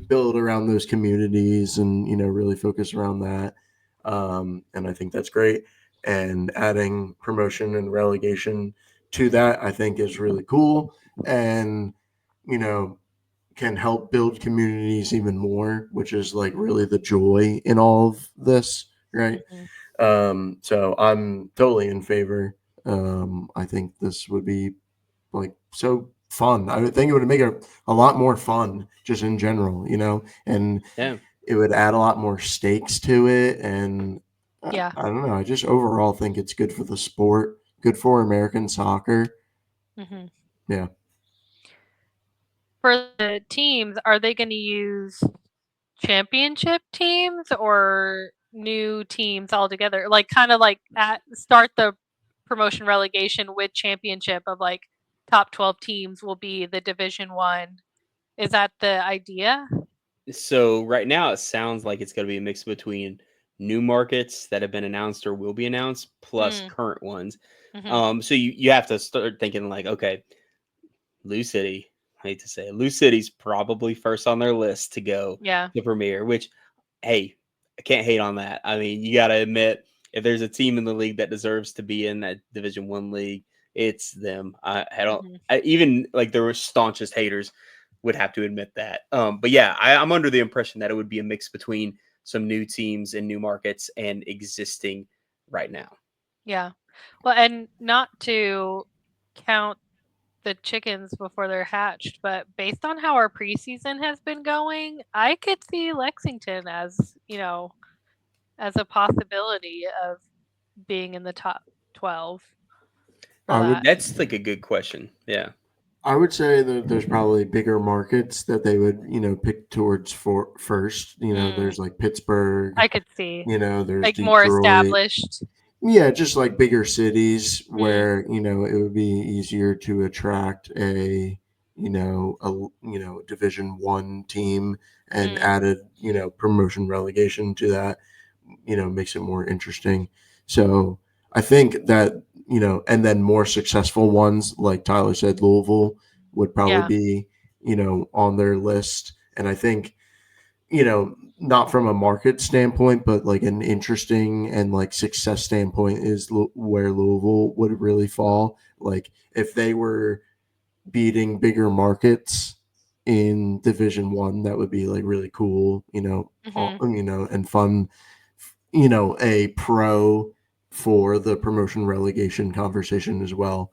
build around those communities and really focus around that. And I think that's great. And adding promotion and relegation to that, I think, is really cool. And you know, can help build communities even more, which is like really the joy in all of this, right? Hmm. So I'm totally in favor. I think this would be like so fun. I would think it would make it a lot more fun just in general, and Yeah, it would add a lot more stakes to it. And Yeah. I don't know. I just overall think it's good for the sport, good for American soccer. Hmm. Yeah. For the teams, are they going to use championship teams or new teams altogether? Like kind of like start the promotion relegation with championship of like top 12 teams will be the Division 1. Is that the idea? so right now it sounds like it's going to be a mix between new markets that have been announced or will be announced plus Mm. current ones. Hmm. So you have to start thinking like, okay, Lou City. I hate to say it, Lou City's probably first on their list to go Yeah. to Premier. Which, hey, I can't hate on that. I mean, you got to admit if there's a team in the league that deserves to be in that Division One league, it's them. I don't. Hmm. Even like there were staunchest haters would have to admit that. But yeah, I'm under the impression that it would be a mix between some new teams and new markets and existing right now. Yeah. Well, and not to count the chickens before they're hatched, but based on how our preseason has been going, I could see Lexington as, as a possibility of being in the top 12 for I would that. That's like a good question. Yeah. I would say that there's probably bigger markets that they would, pick towards for first. Mm, There's like Pittsburgh, I could see there's like more Detroit. established. Yeah, just like bigger cities Mm, where, it would be easier to attract a Division One team, and mm, added, promotion relegation to that, makes it more interesting. So I think that and then more successful ones, like Tyler said, Louisville would probably Yeah. be, on their list. And I think, not from a market standpoint, but like an interesting and like success standpoint is where Louisville would really fall. Like if they were beating bigger markets in Division One, that would be like really cool, Hmm. and fun, a pro for the promotion relegation conversation as well.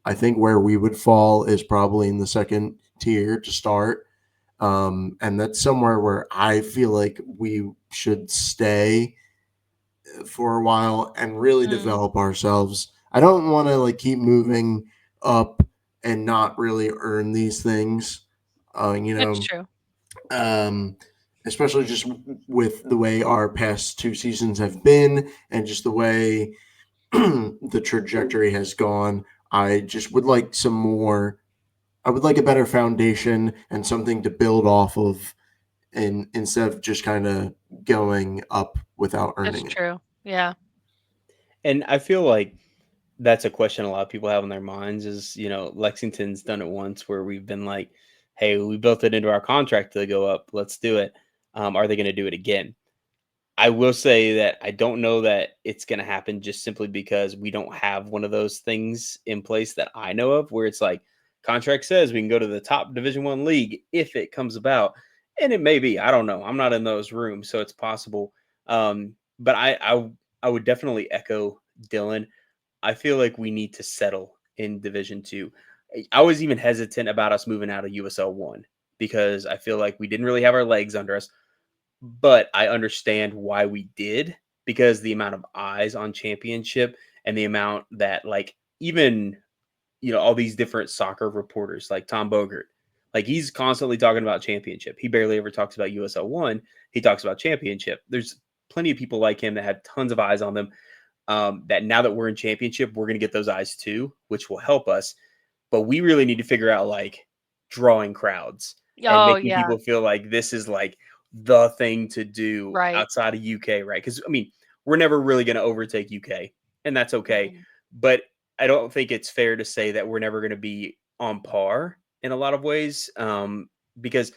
I think where we would fall is probably in the second tier to start. And that's somewhere where I feel like we should stay for a while and really Mm, develop ourselves. I don't want to like keep moving up and not really earn these things. Uh, you it's know, true. um, Especially just with the way our past two seasons have been and just the way the trajectory has gone. I just would like some more. I would like a better foundation and something to build off of, and instead of just kind of going up without It's earning it. true. Yeah. And I feel like that's a question a lot of people have in their minds is, Lexington's done it once where we've been like, hey, we built it into our contract to go up. Let's do it. Are they going to do it again? I will say that I don't know that it's going to happen just simply because we don't have one of those things in place that I know of where it's like contract says we can go to the top Division 1 league if it comes about. And it may be, I don't know. I'm not in those rooms, so it's possible. But I would definitely echo Dylan. I feel like we need to settle in Division 2. I was even hesitant about us moving out of USL 1 because I feel like we didn't really have our legs under us, but I understand why we did because the amount of eyes on championship and the amount that like even all these different soccer reporters like Tom Bogert, like he's constantly talking about championship. He barely ever talks about USL 1. He talks about championship. There's plenty of people like him that have tons of eyes on them. That now that we're in championship, we're going to get those eyes too, which will help us. But we really need to figure out like drawing crowds and Oh, making yeah. people feel like this is like the thing to do Right. outside of UK, right? Because I mean, we're never really going to overtake UK, and that's okay. Mhm. But I don't think it's fair to say that we're never going to be on par in a lot of ways, because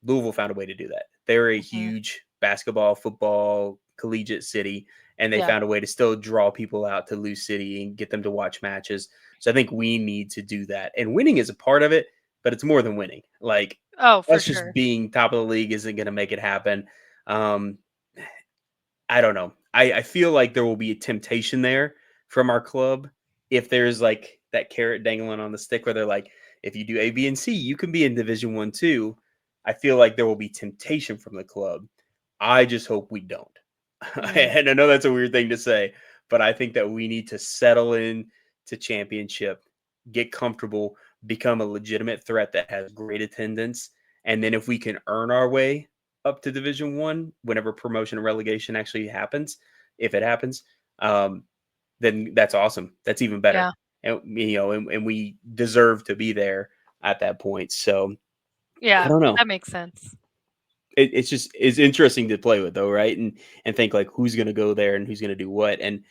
Louisville found a way to do that. They're a Mhm. huge basketball, football, collegiate city, and they Yeah. found a way to still draw people out to Lou City and get them to watch matches. So I think we need to do that. And winning is a part of it, but it's more than winning. Like Oh, for us just sure. being top of the league isn't going to make it happen. Um, I don't know. I feel like there will be a temptation there from our club if there's like that carrot dangling on the stick where they're like, if you do A, B, and C, you can be in Division 1 too. I feel like there will be temptation from the club. I just hope we don't. Mm. And I know that's a weird thing to say, but I think that we need to settle in to championship, get comfortable, become a legitimate threat that has great attendance, and then if we can earn our way up to Division 1 whenever promotion and relegation actually happens, if it happens, um, then that's awesome. That's even better. Yeah. And and we deserve to be there at that point. So I Yeah. don't know. That makes sense. It's interesting to play with though, right? And think like who's going to go there and who's going to do what. And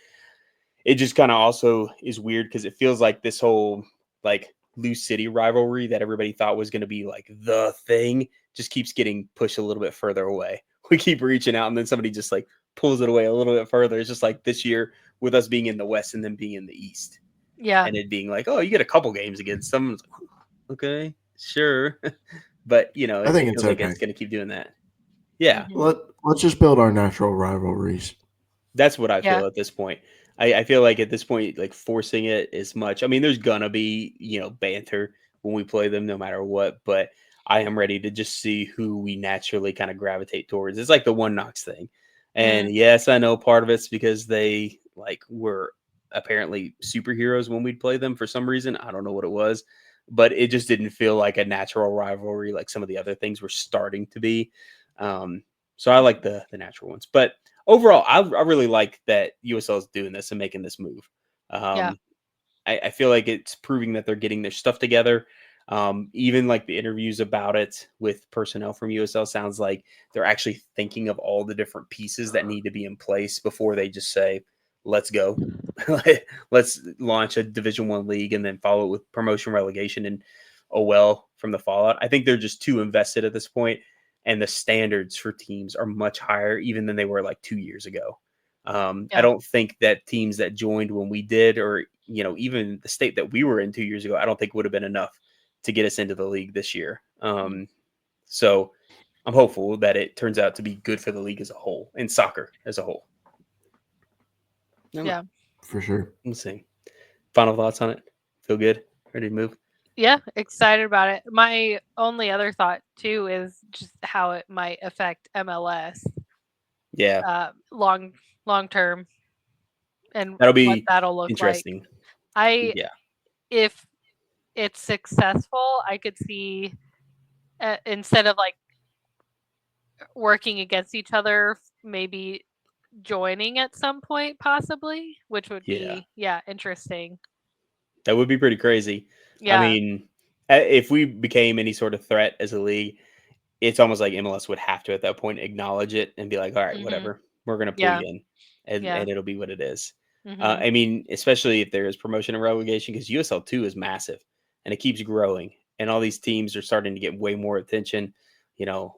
it just kind of also is weird because it feels like this whole like Lou City rivalry that everybody thought was going to be like the thing just keeps getting pushed a little bit further away. We keep reaching out and then somebody just like pulls it away a little bit further. It's just like this year with us being in the West and then being in the East Yeah. and it being like, oh, you get a couple games against them. It's like, okay, sure. But I think it it's feels like okay. it's going to keep doing that. Yeah. Mhm. Let's just build our natural rivalries. That's what I Yeah. feel at this point. I feel like at this point, like forcing it as much. I mean, there's gonna be, banter when we play them no matter what, but I am ready to just see who we naturally kind of gravitate towards. It's like the one Knox thing. And Mm. yes, I know part of it's because they like were apparently superheroes when we'd play them for some reason. I don't know what it was, but it just didn't feel like a natural rivalry like some of the other things were starting to be. Um, so I like the natural ones. But overall, I really like that USL is doing this and making this move. Yeah. Um, I feel like it's proving that they're getting their stuff together. Even like the interviews about it with personnel from USL sounds like they're actually thinking of all the different pieces that need to be in place before they just say, let's go. Let's launch a Division 1 league and then follow it with promotion, relegation, and oh well from the fallout. I think they're just too invested at this point, and the standards for teams are much higher even than they were like 2 years ago. I Yeah. don't think that teams that joined when we did, or even the state that we were in 2 years ago, I don't think would have been enough to get us into the league this year. Mm. So I'm hopeful that it turns out to be good for the league as a whole and soccer as a whole. I don't know. Yeah. For sure. Let's see. Final thoughts on it? Feel good? Ready to move? Yeah, excited about it. My only other thought too is just how it might affect MLS Yeah, long term and that'll what be that'll look like. interesting. I Yeah, If it's successful, I could see instead of like working against each other, maybe joining at some point, possibly, which would yeah, be interesting. that would be pretty crazy. I Yeah. mean, if we became any sort of threat as a league, it's almost like MLS would have to at that point acknowledge it and be like, all right, Mhm. whatever, we're going to pull Yeah. you in, and Yeah. it'll be what it is. Mhm. I mean, especially if there is promotion and relegation, because USL 2 is massive and it keeps growing, and all these teams are starting to get way more attention.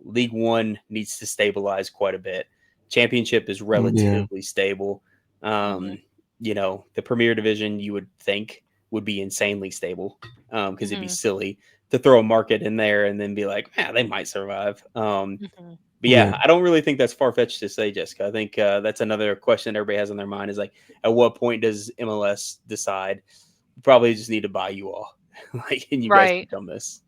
League 1 needs to stabilize quite a bit. Championship is Yeah. relatively stable. Mhm. The Premier Division you would think would be insanely stable, because it'd be Mhm. silly to throw a market in there and then be like, yeah, they might survive. Mhm. But Yeah. yeah, I don't really think that's far fetched to say, Jessica. I think that's another question everybody has on their mind is like, at what point does MLS decide probably just need to buy you all, like, and you guys Right. become this,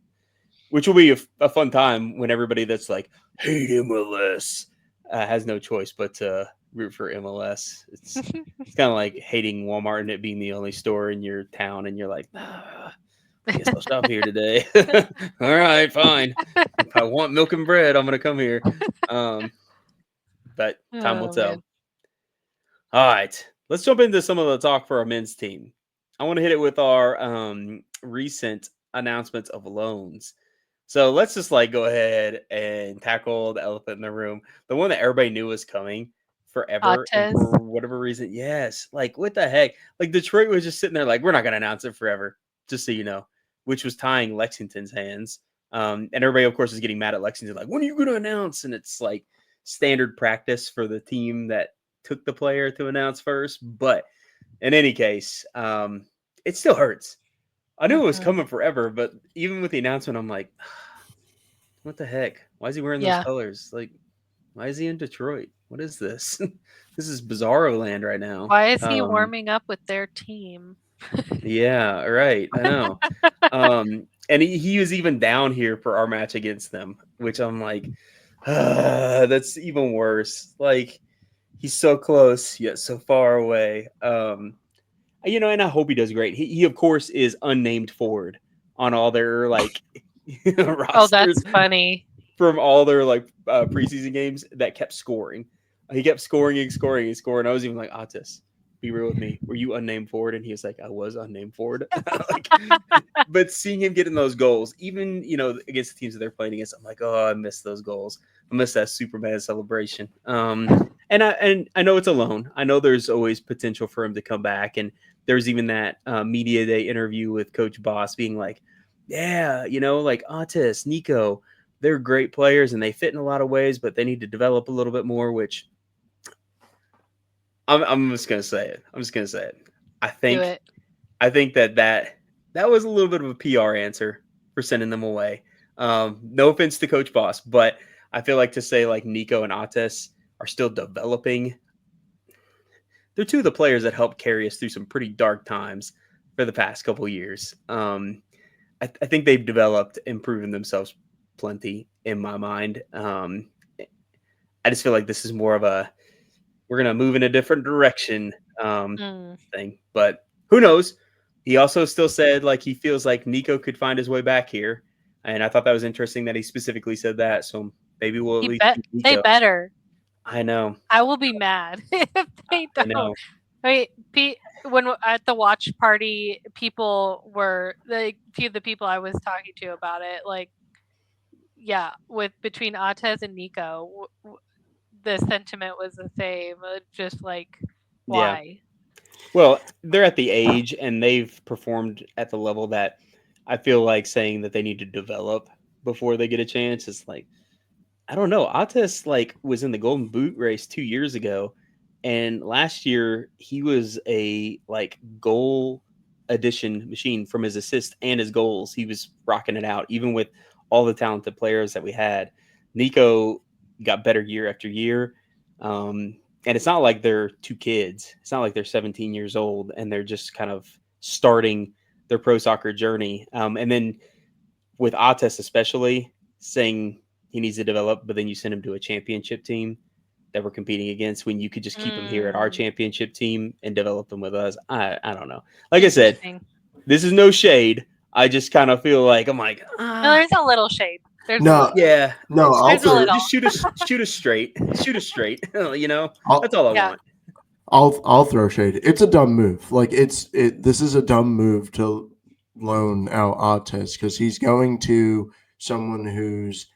which will be a fun time when everybody that's like hate MLS has no choice but to root for MLS. It's kind of like hating Walmart and it being the only store in your town, and you're like, I guess I'll stop here today. All right, fine. If I want milk and bread, I'm gonna come here. Um, but time will Oh tell. man. All right, let's jump into some of the talk for our men's team. I want to hit it with our recent announcements of loans. So let's just like go ahead and tackle the elephant in the room, the one that everybody knew was coming forever, and Artes. for whatever reason, yes, like what the heck? Like Detroit was just sitting there, like we're not gonna announce it forever, just so you know, which was tying Lexington's hands. And everybody, of course, is getting mad at Lexington, like when are you gonna announce? And it's like standard practice for the team that took the player to announce first. But in any case, it still hurts. I knew it was Mhm. coming forever, but even with the announcement, I'm like, what the heck? Why is he wearing those Yeah. colors? Like, why is he in Detroit? What is this? This is bizarro land right now. Why is he warming up with their team? Yeah, right. I know. And he was even down here for our match against them, which I'm like, that's even worse. Like, he's so close yet so far away. And I hope he does great. He of course is unnamed forward on all their like Oh, rosters that's funny. from all their like preseason games that kept scoring. He kept scoring and scoring and scoring. I was even like, Otis, be real with me. Were you unnamed forward? And he was like, I was unnamed forward. Like, but seeing him getting those goals, even against the teams that they're playing against, I'm like, oh, I miss those goals. I miss that Superman celebration. And I know it's a loan. I know there's always potential for him to come back. And there's even that media day interview with Coach Boss being like, yeah, like Otis, Nico, they're great players and they fit in a lot of ways, but they need to develop a little bit more. Which I'm just gonna say it. I'm just gonna say it. I Do think it. I think that was a little bit of a PR answer for sending them away. No offense to Coach Boss, but I feel like to say like Nico and Ates are still developing. They're two of the players that helped carry us through some pretty dark times for the past couple years. I think they've developed and proven themselves plenty in my mind. I just feel like this is more of a we're gonna move in a different direction Mm. thing. But who knows? He also still said like he feels like Nico could find his way back here, and I thought that was interesting that he specifically said that. So maybe we'll at least see They Nico. better. I know, I will be mad if they I don't. know. I mean, when at the watch party, people were like few of the people I was talking to about it. Like, yeah, with between Atez and Nico, the sentiment was the same. Just like, Yeah, why? Well, they're at the age and they've performed at the level that I feel like saying that they need to develop before they get a chance is like, I don't know. Ates like was in the Golden Boot race 2 years ago, and last year he was a like goal addition machine from his assists and his goals. He was rocking it out, even with all the talented players that we had. Nico got better year after year, and it's not like they're two kids. It's not like they're 17 years old and they're just kind of starting their pro soccer journey. And then with Ates especially saying he needs to develop, but then you send him to a championship team that we're competing against when you could just keep him here at our Mm, championship team and develop him with us. I don't know. Like I said, interesting. this is no shade. I just kind of feel like I'm like, No, there's a little shade. There's a No, little. yeah, no, it's I'll There's a throw. little. just shoot us straight, shoot us straight. You know, that's I'll all I Yeah. want. I'll throw shade. It's a dumb move. Like this is a dumb move to loan out Artes because he's going to someone who's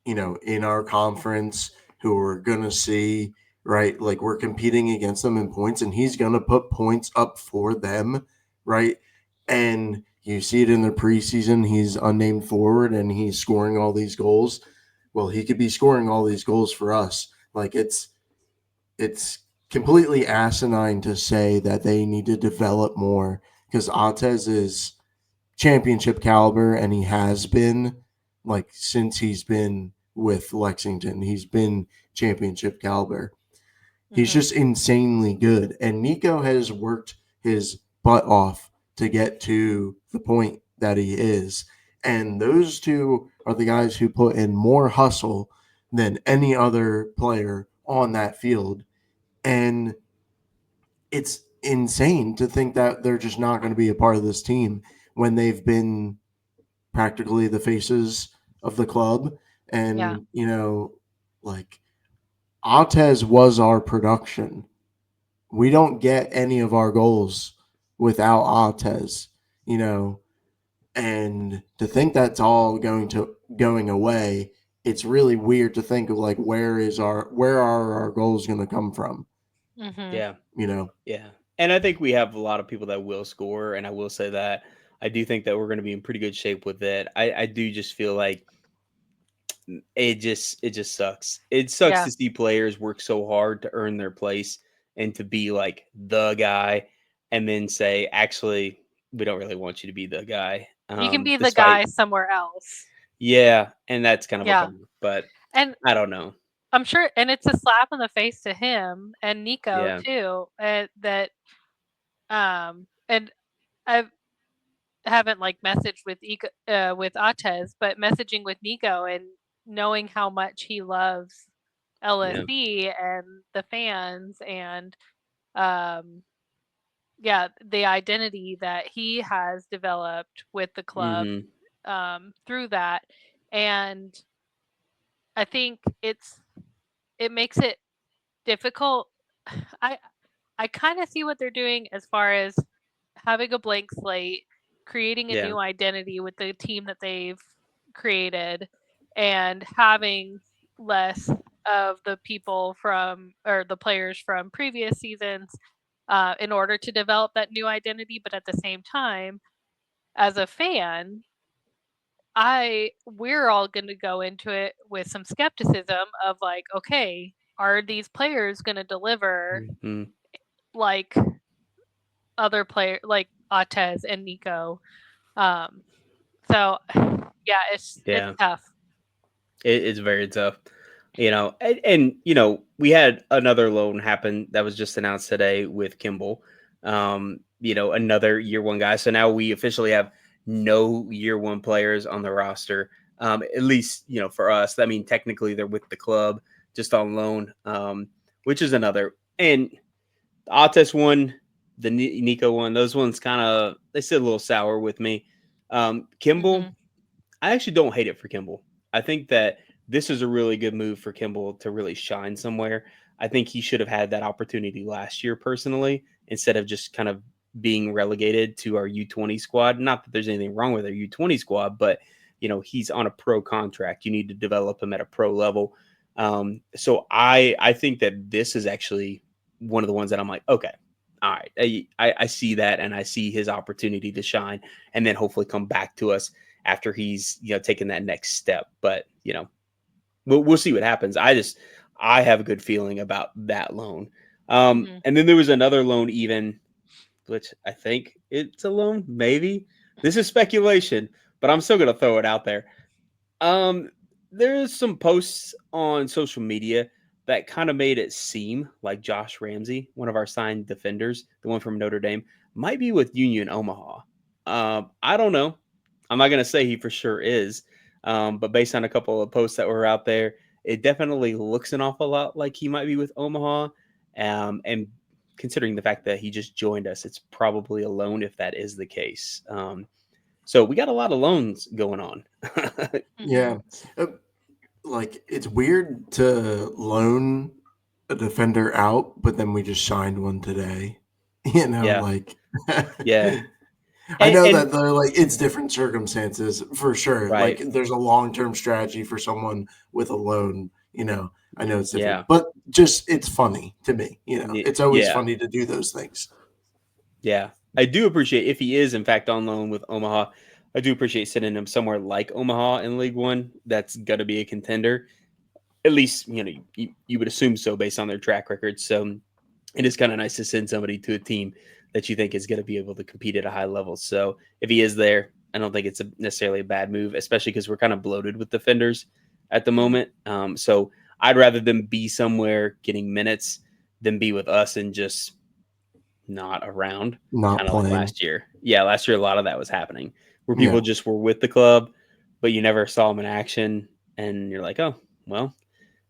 in our conference who we're gonna see, right? Like we're competing against them in points, and he's gonna put points up for them, right? And you see it in the preseason. He's unnamed forward, and he's scoring all these goals. Well, he could be scoring all these goals for us. Like it's completely asinine to say that they need to develop more because Atez is championship caliber and he has been like since he's been with Lexington. He's been championship caliber. He's Hmm. just insanely good. And Nico has worked his butt off to get to the point that he is. And those two are the guys who put in more hustle than any other player on that field. And it's insane to think that they're just not going to be a part of this team when they've been practically the faces of the club. Yeah. And, like Atez was our production. We don't get any of our goals without Atez, you know, and to think that's all going away, it's really weird to think of like where are our goals going to come from, Hmm. Yeah, you know? yeah, and I think we have a lot of people that will score, and I will say that I do think that we're going to be in pretty good shape with it. I do just feel like it just sucks. It sucks Yeah. to see players work so hard to earn their place and to be like the guy and then say, actually, we don't really want you to be the guy. You can be the Despite guy somewhere else. yeah, and that's kind of a Yeah. bummer, but And I don't know. I'm sure, and it's a slap in the face to him and Nico Yeah. too. That and I haven't like messaged with with Atez, but messaging with Nico and knowing how much he loves Yeah. LSC and the fans and um yeah, the identity that he has developed with the club Mhm. through that. And I think it makes it difficult. I I kind of see what they're doing as far as having a blank slate, creating a Yeah. new identity with the team that they've created, and having less of the people from or the players from previous seasons in order to develop that new identity. But at the same time, as a fan, we're all going to go into it with some skepticism of like, okay, are these players going to deliver Mhm. like other player like Atez and Nico? Um, so yeah, it's Yeah. tough. It's very tough, and we had another loan happen that was just announced today with Kimball. Another year one guy. So now we officially have no year one players on the roster. At least for us. I mean, technically they're with the club, just on loan, which is another. And the Ates one, the Nico one, those ones kind of they sit a little sour with me. Kimball, Hmm. I actually don't hate it for Kimball. I think that this is a really good move for Kimball to really shine somewhere. I think he should have had that opportunity last year personally, instead of just kind of being relegated to our U20 squad. Not that there's anything wrong with our U20 squad, but he's on a pro contract. You need to develop him at a pro level. So I think that this is actually one of the ones that I'm like, okay, all right, I see that, and I see his opportunity to shine, and then hopefully come back to us after he's taken that next step. But we'll see what happens. I have a good feeling about that loan. Mhm. And then there was another loan even, which I think it's a loan. Maybe this is speculation, but I'm still gonna throw it out there. Um, there's some posts on social media that kind of made it seem like Josh Ramsey, one of our signed defenders, the one from Notre Dame, might be with Union Omaha. I don't know. I'm not going to say he for sure is, but based on a couple of posts that were out there, it definitely looks an awful lot like he might be with Omaha. And considering the fact that he just joined us, it's probably a loan if that is the case. So we got a lot of loans going on. Yeah. Uh, like, it's weird to loan a defender out, but then we just signed one today. Yeah. Like, Yeah. I know And that they're like, it's different circumstances for sure. right. Like, there's a long term strategy for someone with a loan. I know it's different, Yeah. but just it's funny to me. It's always Yeah. funny to do those things. Yeah. I do appreciate if he is in fact on loan with Omaha. I do appreciate sending him somewhere like Omaha in League One. That's got to be a contender. At least, you would assume so based on their track record. So it is kind of nice to send somebody to a team that you think is going to be able to compete at a high level. So if he is there, I don't think it's necessarily a bad move, especially because we're kind of bloated with defenders at the Mhm. moment. So I'd rather them be somewhere getting minutes than be with us and just not around, Not kind of like playing. last year. Yeah, last year a lot of that was happening where Yeah. people just were with the club, but you never saw them in action, and you're like, oh, well,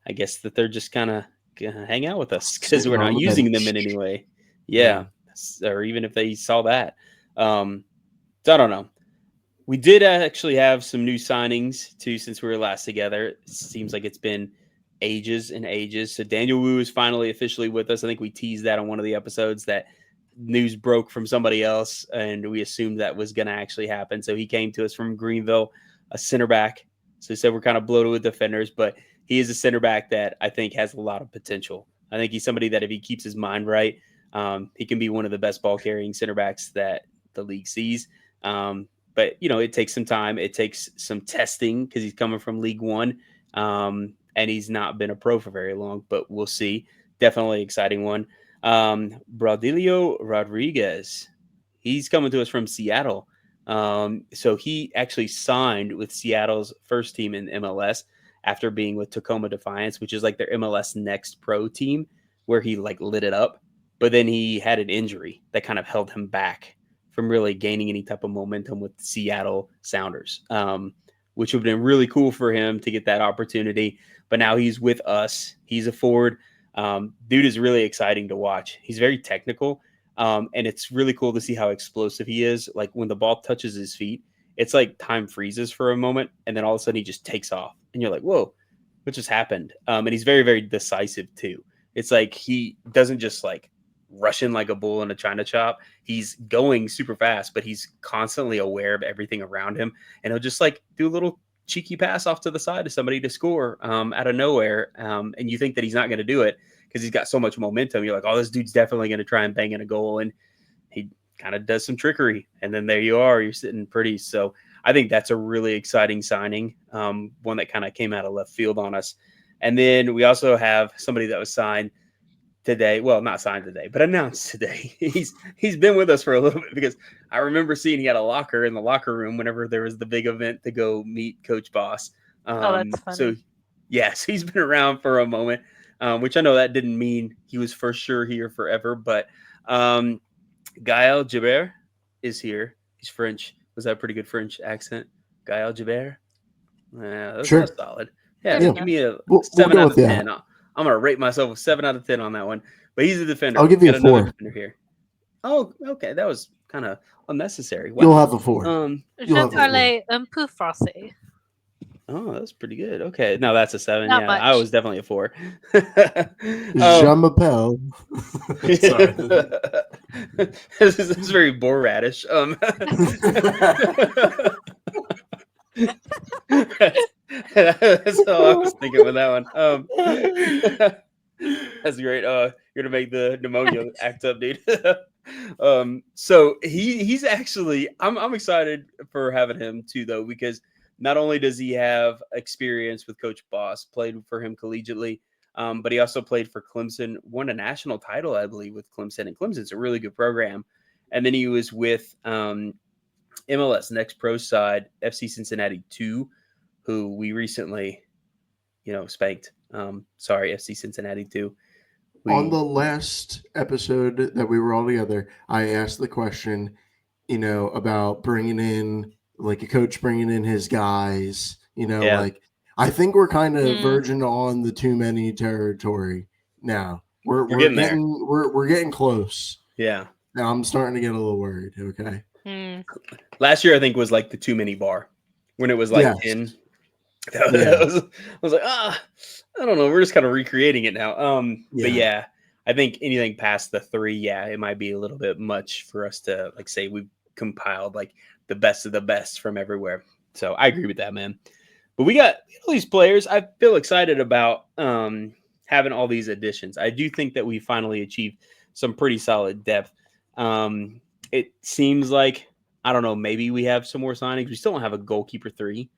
I guess that they're just kind of gonna hang out with us because Sitting we're on not the using them bench. in any way. Yeah. Yeah, or even if they saw that. So I don't know. We did actually have some new signings too since we were last together. It seems like it's been ages and ages. So Daniel Wu is finally officially with us. I think we teased that on one of the episodes that news broke from somebody else, and we assumed that was going to actually happen. So he came to us from Greenville, a center back. So he said we're kind of bloated with defenders, but he is a center back that I think has a lot of potential. I think he's somebody that if he keeps his mind right, he can be one of the best ball carrying center backs that the league sees. But it takes some time. It takes some testing because he's coming from League One, and he's not been a pro for very long. But we'll see. Definitely exciting one. Braudilio Rodriguez, he's coming to us from Seattle. So he actually signed with Seattle's first team in MLS after being with Tacoma Defiance, which is like their MLS Next Pro team, where he like lit it up. But then he had an injury that kind of held him back from really gaining any type of momentum with Seattle Sounders, which would have been really cool for him to get that opportunity. But now he's with us. He's a forward. Dude is really exciting to watch. He's very technical, and it's really cool to see how explosive he is. Like when the ball touches his feet, it's like time freezes for a moment, and then all of a sudden he just takes off, and you're like, "Whoa, what just happened?" And he's very, very decisive too. It's like he doesn't just like rush in like a bull in a china shop. He's going super fast, but he's constantly aware of everything around him, and he'll just like do a little cheeky pass off to the side to somebody to score out of nowhere. And you think that he's not going to do it because he's got so much momentum. You're like, oh, this dude's definitely going to try and bang in a goal. And he kind of does some trickery. And then there you are, you're sitting pretty. So I think that's a really exciting signing, one that kind of came out of left field on us. And then we also have somebody that was signed today. Well, not signed today, but announced today. He's been with us for a little bit because I remember seeing he had a locker in the locker room whenever there was the big event to go meet Coach Boss. Oh, that's So funny. yes, he's been around for a moment, which I know that didn't mean he was for sure here forever. But Gael Jabert is here. He's French. Was that a pretty good French accent? Gael Jabert. Yeah, that's Sure. solid. Yeah, Good Yeah. give enough. me a We'll 7 go out with of that. 10. I'm gonna rate myself a 7 out of 10 on that one. But he's a defender. I'll give you a Got another 4. defender here. Oh, okay, that was kind of unnecessary. You'll Wow. have a 4. You'll Je have a 4. parle un peu français. Oh, that's pretty good. Okay, no, that's a 7. Not Yeah, I much. was definitely a 4. Je m'appelle. Sorry. This is very bore radish. That's all I was thinking with that one. That's great. You're gonna make the pneumonia act up, dude. So he's actually I'm excited for having him too, though, because not only does he have experience with Coach Boss, played for him collegiately, but he also played for Clemson, won a national title, I believe, with Clemson, and Clemson's a really good program. And then he was with MLS Next Pro Side, FC Cincinnati 2, who we recently, spanked. Sorry, FC Cincinnati 2. On We the last episode that we were all together, I asked the question, about bringing in like a coach bringing in his guys, Yeah, like I think we're kind of Mm, verging on the too many territory now. We're we're we're getting there. getting we're getting close. Yeah. Now I'm starting to get a little worried. Okay. mm. Last year I think was like the too many bar when it was like Yes. 10. Yeah. I was like, I don't know. We're just kind of recreating it now. But Yeah. yeah, I think anything past the 3, yeah, it might be a little bit much for us to like say we've compiled like the best of the best from everywhere. So I agree with that, man. But we got all these players. I feel excited about having all these additions. I do think that we finally achieved some pretty solid depth. It seems like, I don't know, maybe we have some more signings. We still don't have a goalkeeper 3.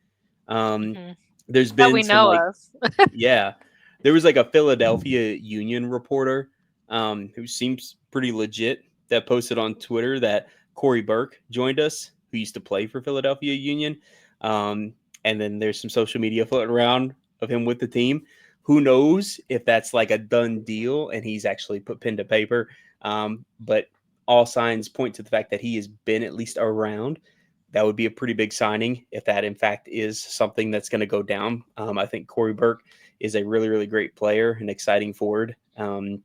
Um, Mhm. there's That been we some know like, of. yeah, there was like a Philadelphia Union reporter who seems pretty legit that posted on Twitter that Corey Burke joined us, who used to play for Philadelphia Union. Um, and then there's some social media floating around of him with the team. Who knows if that's like a done deal and he's actually put pen to paper. But all signs point to the fact that he has been at least around. That would be a pretty big signing if that, in fact, is something that's going to go down. I think Corey Burke is a really, really great player and exciting forward. And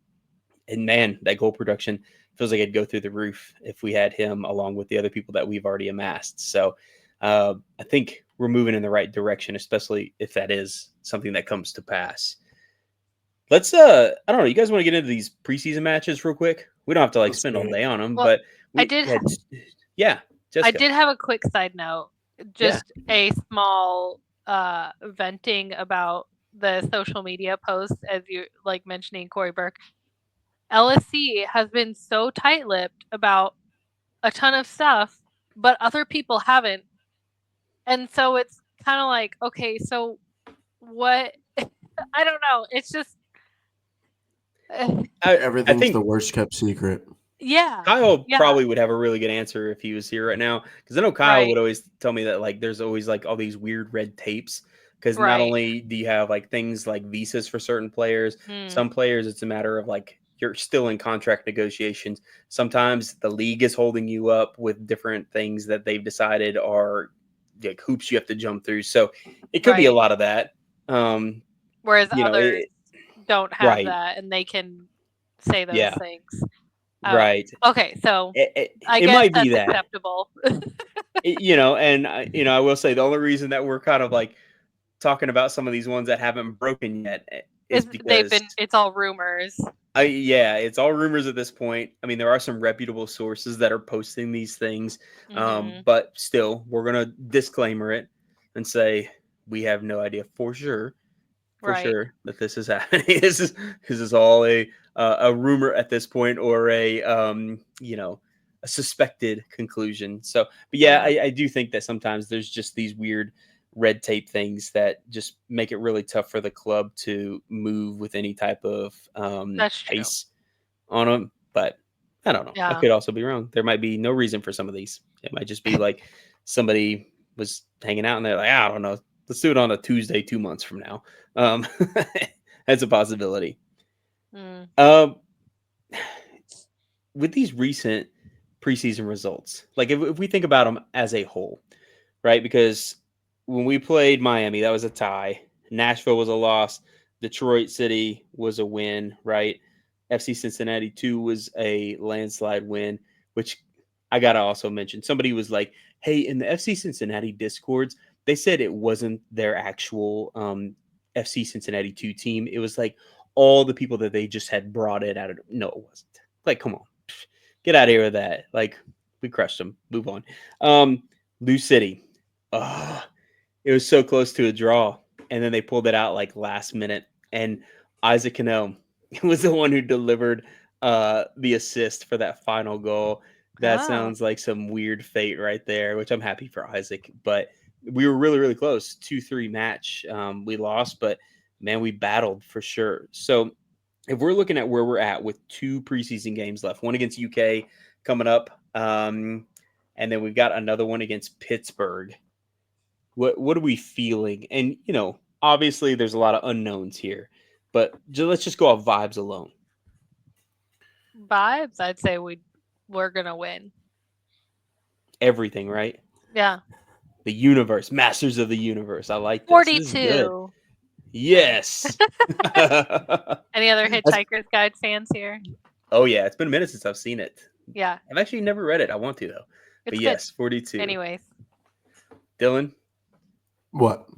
man, that goal production feels like it'd go through the roof if we had him along with the other people that we've already amassed. So I think we're moving in the right direction, especially if that is something that comes to pass. Let's I don't know, you guys want to get into these preseason matches real quick? We don't have to like Let's spend do all it. day on them, Well, but I we did had yeah, I Jessica. did have a quick side note, Yeah. just a small venting about the social media posts as you like mentioning Corey Burke. LSC has been so tight-lipped about a ton of stuff, but other people haven't. And so it's kind of like, okay, so what I don't know. It's just I Everything's the think worst kept secret. yeah. Kyle Yeah, probably would have a really good answer if he was here right now, because I know Kyle right. would always tell me that like there's always like all these weird red tapes. Because not Right. only do you have like things like visas for certain players, Mm, some players it's a matter of like you're still in contract negotiations. Sometimes the league is holding you up with different things that they've decided are like hoops you have to jump through. So it could be a right. lot of that. Um, Whereas you know, others don't have right? that and they can say those Yeah, things. right. Okay, so I It guess might be that's that. acceptable. And I will say the only reason that we're kind of like talking about some of these ones that haven't broken yet is Is they've because been it's all rumors. yeah, it's all rumors at this point. I mean, there are some reputable sources that are posting these things, Mhm. but still, we're gonna disclaimer it and say we have no idea for Right. sure that this is happening. This is all a rumor at this point, or a suspected conclusion. So, but yeah, Mm, I do think that sometimes there's just these weird red tape things that just make it really tough for the club to move with any type of that's true. pace on them. But I don't know. I Yeah. could also be wrong. There might be no reason for some of these. It might just be like somebody was hanging out and they're like, I don't know. Let's do it on a Tuesday 2 months from now. Um, that's a possibility. Mm, Um, with these recent preseason results, like if we think about them as a whole, right? Because when we played Miami, that was a tie. Nashville was a loss. Detroit City was a win, right? FC Cincinnati 2 was a landslide win, which I got to also mention. Somebody was like, hey, in the FC Cincinnati discords, they said it wasn't their actual FC Cincinnati 2 team. It was like all the people that they just had brought it out of. No, it wasn't. Like, come on. Get out of here with that. Like, we crushed them. Move on. Lou City. Oh, it was so close to a draw, and then they pulled it out like last minute. And Isaac Cano, was the one who delivered the assist for that final goal. That Oh, sounds like some weird fate right there, which I'm happy for Isaac. But we were really, really close. 2-3 match. We lost, but man, we battled for sure. So if we're looking at where we're at with two preseason games left, one against UK coming up, and then we've got another one against Pittsburgh. What are we feeling? And obviously there's a lot of unknowns here, but let's just go off vibes alone. vibes. I'd say we're gonna win. Everything, right? Yeah, The universe, masters of the universe. I like this. This is good. 42. Yes. Any other That's- Hitchhiker's Guide fans here? oh yeah, it's been a minute since I've seen it. Yeah, I've actually never read it. I want to though. But it's good. yes, 42. Anyways, Dylan. What?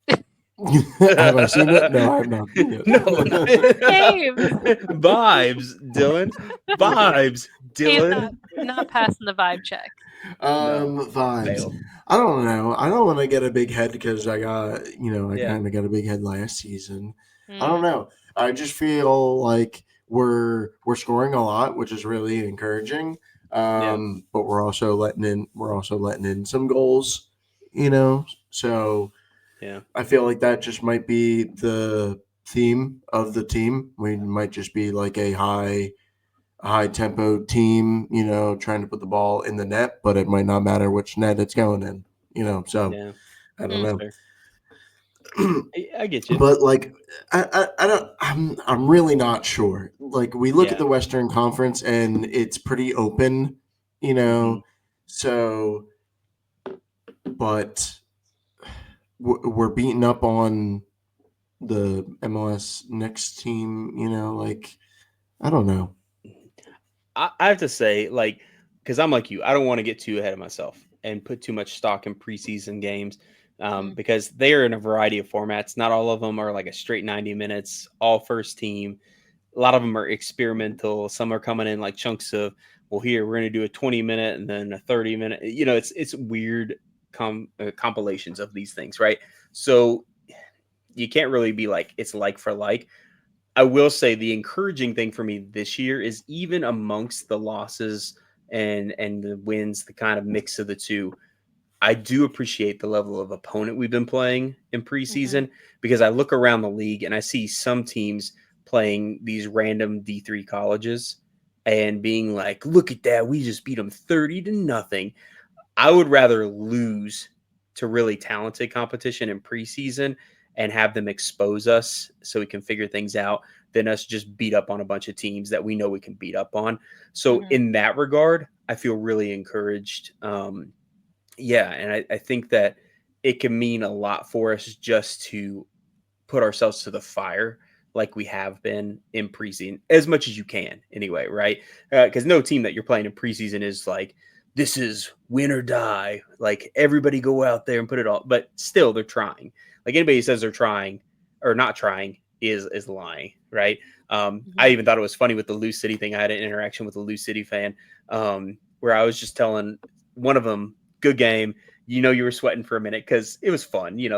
Have I seen it? No, I have not seen it. No. James. Vibes, Dylan. Vibes, He's Dylan. not passing the vibe check. Vibes. Fail. I don't know. I don't want to get a big head because I got, I Yeah. kind of got a big head last season. Mm. I don't know. I just feel like we're scoring a lot, which is really encouraging. But we're also letting in some goals, So Yeah. I feel like that just might be the theme of the team. We might just be like a high tempo team, trying to put the ball in the net, but it might not matter which net it's going in, So Yeah. I don't Mm. know. Fair. I get you. But like I don't I'm really not sure. Like we look at Yeah. the Western Conference and it's pretty open, Mhm. So but we're beating up on the MLS next team, like I don't know. I have to say, like, because I'm like you, I don't want to get too ahead of myself and put too much stock in preseason games, Mhm. because they are in a variety of formats. Not all of them are like a straight 90 minutes, all first team. A lot of them are experimental. Some are coming in like chunks of, well, here we're going to do a 20-minute and then a 30-minute. It's weird compilations of these things, right? So you can't really be like it's like for like. I will say the encouraging thing for me this year is even amongst the losses and the wins, the kind of mix of the two, I do appreciate the level of opponent we've been playing in Mhm. preseason, because I look around the league and I see some teams playing these random D3 colleges and being like, look at that, we just beat them 30-0. I would rather lose to really talented competition in preseason and have them expose us so we can figure things out than us just beat up on a bunch of teams that we know we can beat up on. So Mhm. in that regard, I feel really encouraged. Yeah, and I think that it can mean a lot for us just to put ourselves to the fire like we have been in preseason as much as you can anyway, right? Because no team that you're playing in preseason is like, this is win or die. Like everybody go out there and put it all, but still they're trying. Like anybody who says they're trying or not trying is lying, right? I Mhm. even thought it was funny with the Lou City thing. I had an interaction with a Lou City fan, where I was just telling one of them, good game. You were sweating for a minute because it was fun. We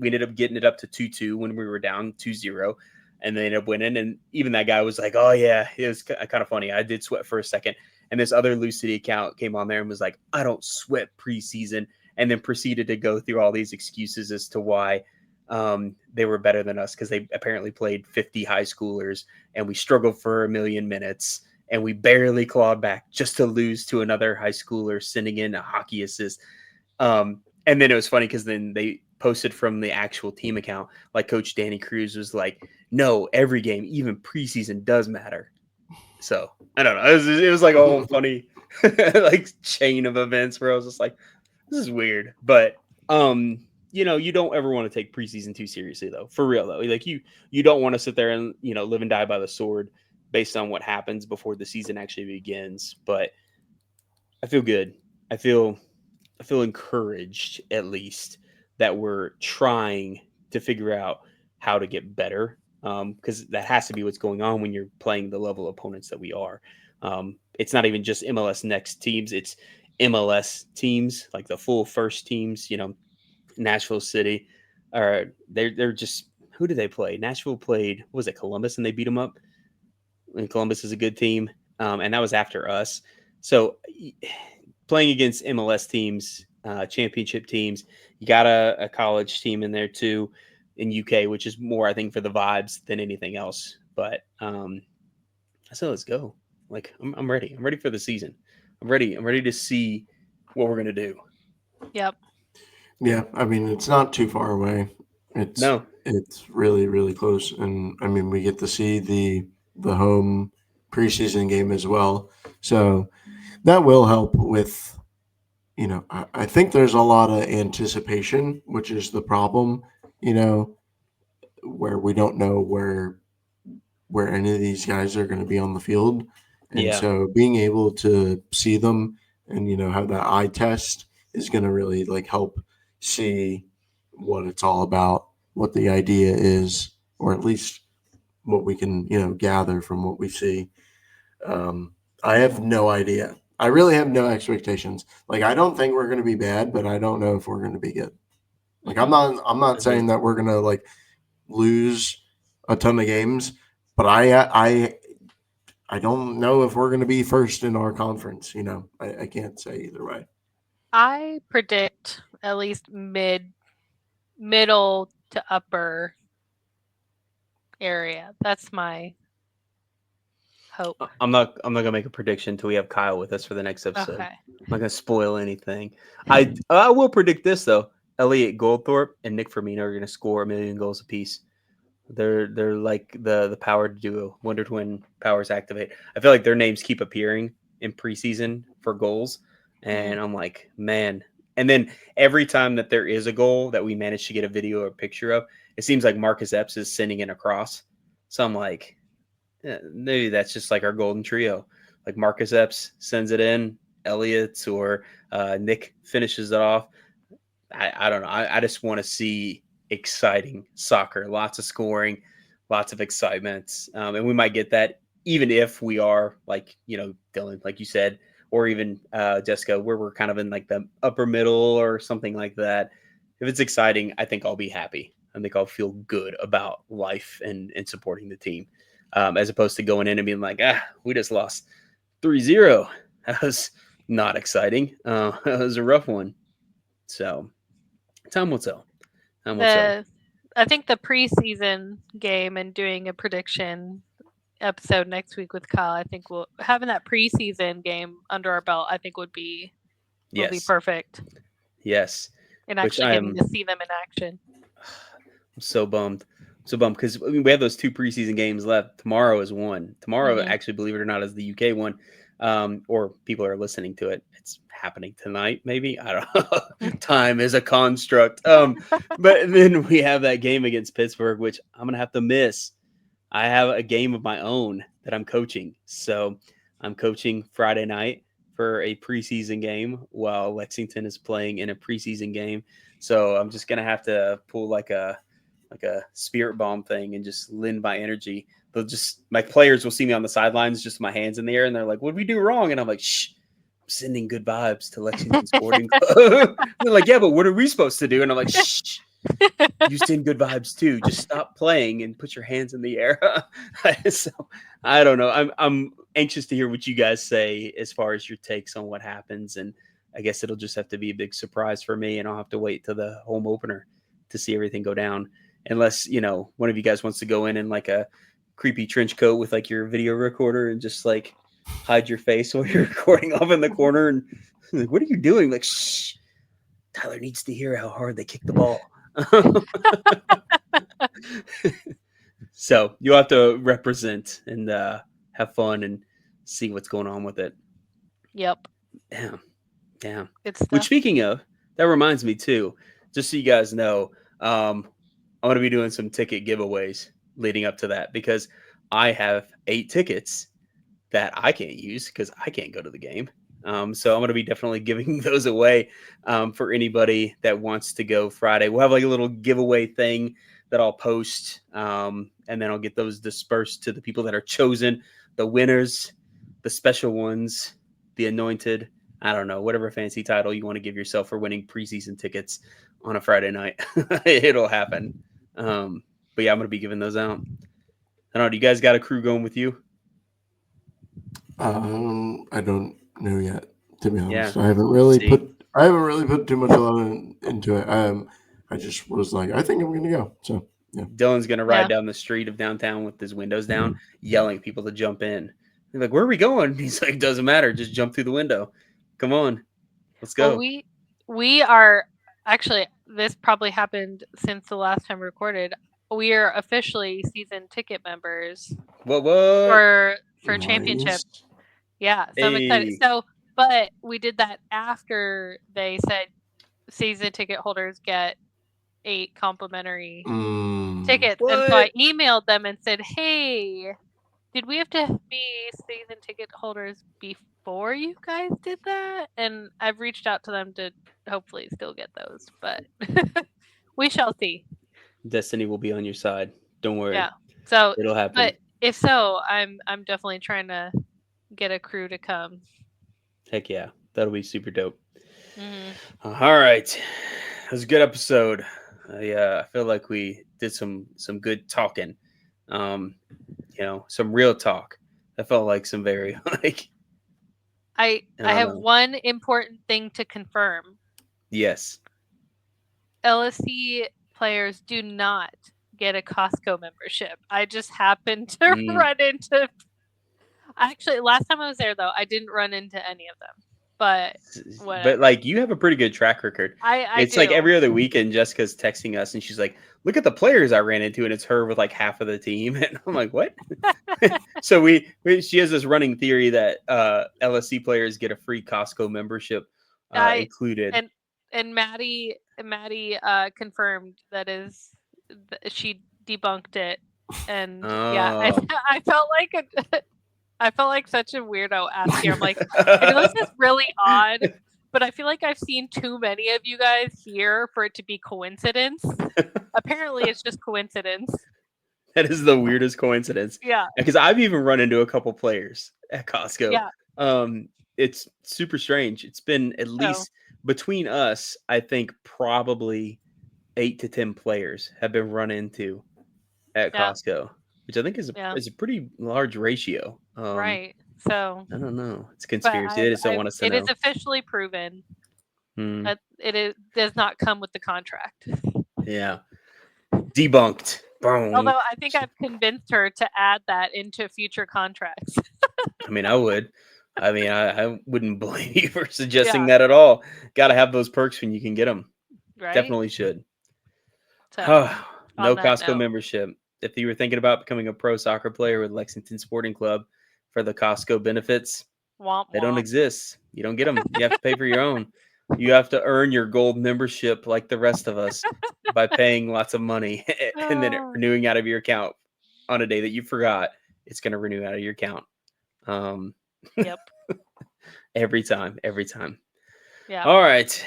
ended up getting it up to 2-2 when we were down 2-0, and they ended up winning. And even that guy was like, oh yeah, it was kind of funny. I did sweat for a second. And this other Lou City account came on there and was like, I don't sweat preseason, and then proceeded to go through all these excuses as to why they were better than us, because they apparently played 50 high schoolers and we struggled for a million minutes and we barely clawed back just to lose to another high schooler sending in a hockey assist. And then it was funny because then they posted from the actual team account, like Coach Danny Cruz was like, no, every game, even preseason, does matter. So I don't know. It was like a whole funny like chain of events where I was just like, this is weird. But you don't ever want to take preseason too seriously though. For real though. Like you don't want to sit there and, live and die by the sword based on what happens before the season actually begins. But I feel good. I feel I feel encouraged at least that we're trying to figure out how to get better, because that has to be what's going on when you're playing the level of opponents that we are. It's not even just MLS next teams; it's MLS teams, like the full first teams. Nashville City, or they're just who did they play? Nashville played, what was it, Columbus, and they beat them up. And Columbus is a good team, and that was after us. So playing against MLS teams, championship teams, you got a college team in there too, in UK, which is more I think for the vibes than anything else. But so let's go. Like I'm ready. I'm ready for the season. I'm ready. I'm ready to see what we're gonna do. Yep. Yeah, I mean it's not too far away. It's No, it's really really close, and I mean we get to see the home preseason game as well, so that will help with I think there's a lot of anticipation, which is the problem, you know, where we don't know where any of these guys are going to be on the field, and yeah, so being able to see them and have that eye test is going to really like help see what it's all about, what the idea is, or at least what we can gather from what we see. um, I have no idea. I really have no expectations. Like I don't think we're going to be bad, but I don't know if we're going to be good. Like Hmm. I'm not saying that we're going to like lose a ton of games, but I don't know if we're going to be first in our conference. I can't say either way. I predict at least middle to upper area. That's my hope. I'm not gonna make a prediction until we have Kyle with us for the next episode. Okay. I'm not gonna spoil anything. I will predict this though. Elliot Goldthorpe and Nick Firmino are gonna score 1,000,000 goals apiece. They're like the power duo. Wondered when powers activate. I feel like their names keep appearing in preseason for goals, Mm. and I'm like, man. And then every time that there is a goal that we manage to get a video or picture of, it seems like Marcus Epps is sending it across. So I'm like, maybe that's just like our golden trio. Like Marcus Epps sends it in, Elliott or Nick finishes it off. I don't know. I just want to see exciting soccer, lots of scoring, lots of excitement, and we might get that even if we are like Dylan, like you said, or even Jessica, where we're kind of in like the upper middle or something like that. If it's exciting, I think I'll be happy. I think I'll feel good about life and supporting the team, as opposed to going in and being like, we just lost 3-0. That was not exciting. That was a rough one. So time will tell. Time will tell. The I think the preseason game and doing a prediction episode next week with Kyle. I think we'll having that preseason game under our belt. I think will be Yes. perfect, Yes. and Which actually I getting am to see them in action. I'm so bummed. So bummed because we have those 2 preseason games left. Tomorrow is one. Tomorrow, Hmm. actually, believe it or not, is the UK one. Or people are listening to it. It's happening tonight, maybe. I don't know. Time is a construct. But then we have that game against Pittsburgh, which I'm gonna have to miss. I have a game of my own that I'm coaching. So I'm coaching Friday night for a preseason game while Lexington is playing in a preseason game. So I'm just gonna have to pull like a spirit bomb thing and just lend my energy. They'll just my players will see me on the sidelines, just my hands in the air, and they're like, "What did we do wrong?" And I'm like, "Shh, I'm sending good vibes to Lexington Sporting Club." They're like, "Yeah, but what are we supposed to do?" And I'm like, "Shh, you send good vibes too. Just stop playing and put your hands in the air." So I don't know. I'm anxious to hear what you guys say as far as your takes on what happens, and I guess it'll just have to be a big surprise for me, and I'll have to wait till the home opener to see everything go down. Unless one of you guys wants to go in like a creepy trench coat with like your video recorder and just like hide your face while you're recording off in the corner and like, what are you doing? Like, shh, Tyler needs to hear how hard they kick the ball. So you'll have to represent and have fun and see what's going on with it. Yep. Damn, damn. Good Which stuff. speaking of, that reminds me too. Just so you guys know, I'm going to be doing some ticket giveaways leading up to that because I have 8 tickets that I can't use because I can't go to the game. So I'm going to be definitely giving those away for anybody that wants to go Friday. We'll have like a little giveaway thing that I'll post, and then I'll get those dispersed to the people that are chosen, the winners, the special ones, the anointed. I don't know, whatever fancy title you want to give yourself for winning preseason tickets on a Friday night. It'll happen. Um, But yeah, I'm gonna be giving those out. I don't know. Do you guys got a crew going with you? I don't know yet, to be honest. Yeah. I haven't really See, put too much thought into it. I just was like, I think I'm gonna go. So yeah. Dylan's gonna Yeah. ride down the street of downtown with his windows down, yelling at people to jump in. They're like, "Where are we going?" He's like, "Doesn't matter. Just jump through the window. Come on, let's Well, go." we are actually, this probably happened since the last time we recorded. We are officially season ticket members What? for championship. Nice. Yeah, so I'm excited. Hey. So, but we did that after they said season ticket holders get 8 complimentary tickets, and so I What? emailed them and said, "Hey, did we have to be season ticket holders before you guys did that?" And I've reached out to them to hopefully still get those, but we shall see. Destiny will be on your side. Don't worry. Yeah. So, It'll happen. but if so, I'm definitely trying to get a crew to come. Heck yeah, that'll be super dope. Mhm. All right, it was a good episode. I feel like we did some good talking. Some real talk. I felt like some very like I I don't have know. one important thing to confirm. Yes. LSC players do not get a Costco membership. I just happened to Mm. run into. Actually, last time I was there though, I didn't run into any of them. But whatever. Like you have a pretty good track record. I It's like do. every other weekend Jessica's texting us and she's like, "Look at the players I ran into," and it's her with like half of the team. And I'm like, "What?" So she has this running theory that LSC players get a free Costco membership included. And Maddie confirmed she debunked it. And yeah, I felt like I felt like such a weirdo asking. I'm like, I know this is really odd, but I feel like I've seen too many of you guys here for it to be coincidence. Apparently, it's just coincidence. That is the weirdest coincidence. Yeah. Because I've even run into a couple players at Costco. Yeah. It's super strange. It's been at least between us, I think probably 8 to 10 players have been run into at Costco, which I think is a pretty large ratio. Right. So I don't know. It's a conspiracy. They just don't want us to know. It is officially proven that does not come with the contract. Yeah. Debunked. Boom. Although I think I've convinced her to add that into future contracts. I mean, I would. I mean, I wouldn't blame you for suggesting that at all. Got to have those perks when you can get them. Right. Definitely should. So, no Costco membership. If you were thinking about becoming a pro soccer player with Lexington Sporting Club for the Costco benefits, they don't exist. You don't get them. You have to pay for your own. You have to earn your gold membership like the rest of us by paying lots of money and then renewing out of your account on a day that you forgot. It's going to renew out of your account. Yep. Every time. Yeah. All right.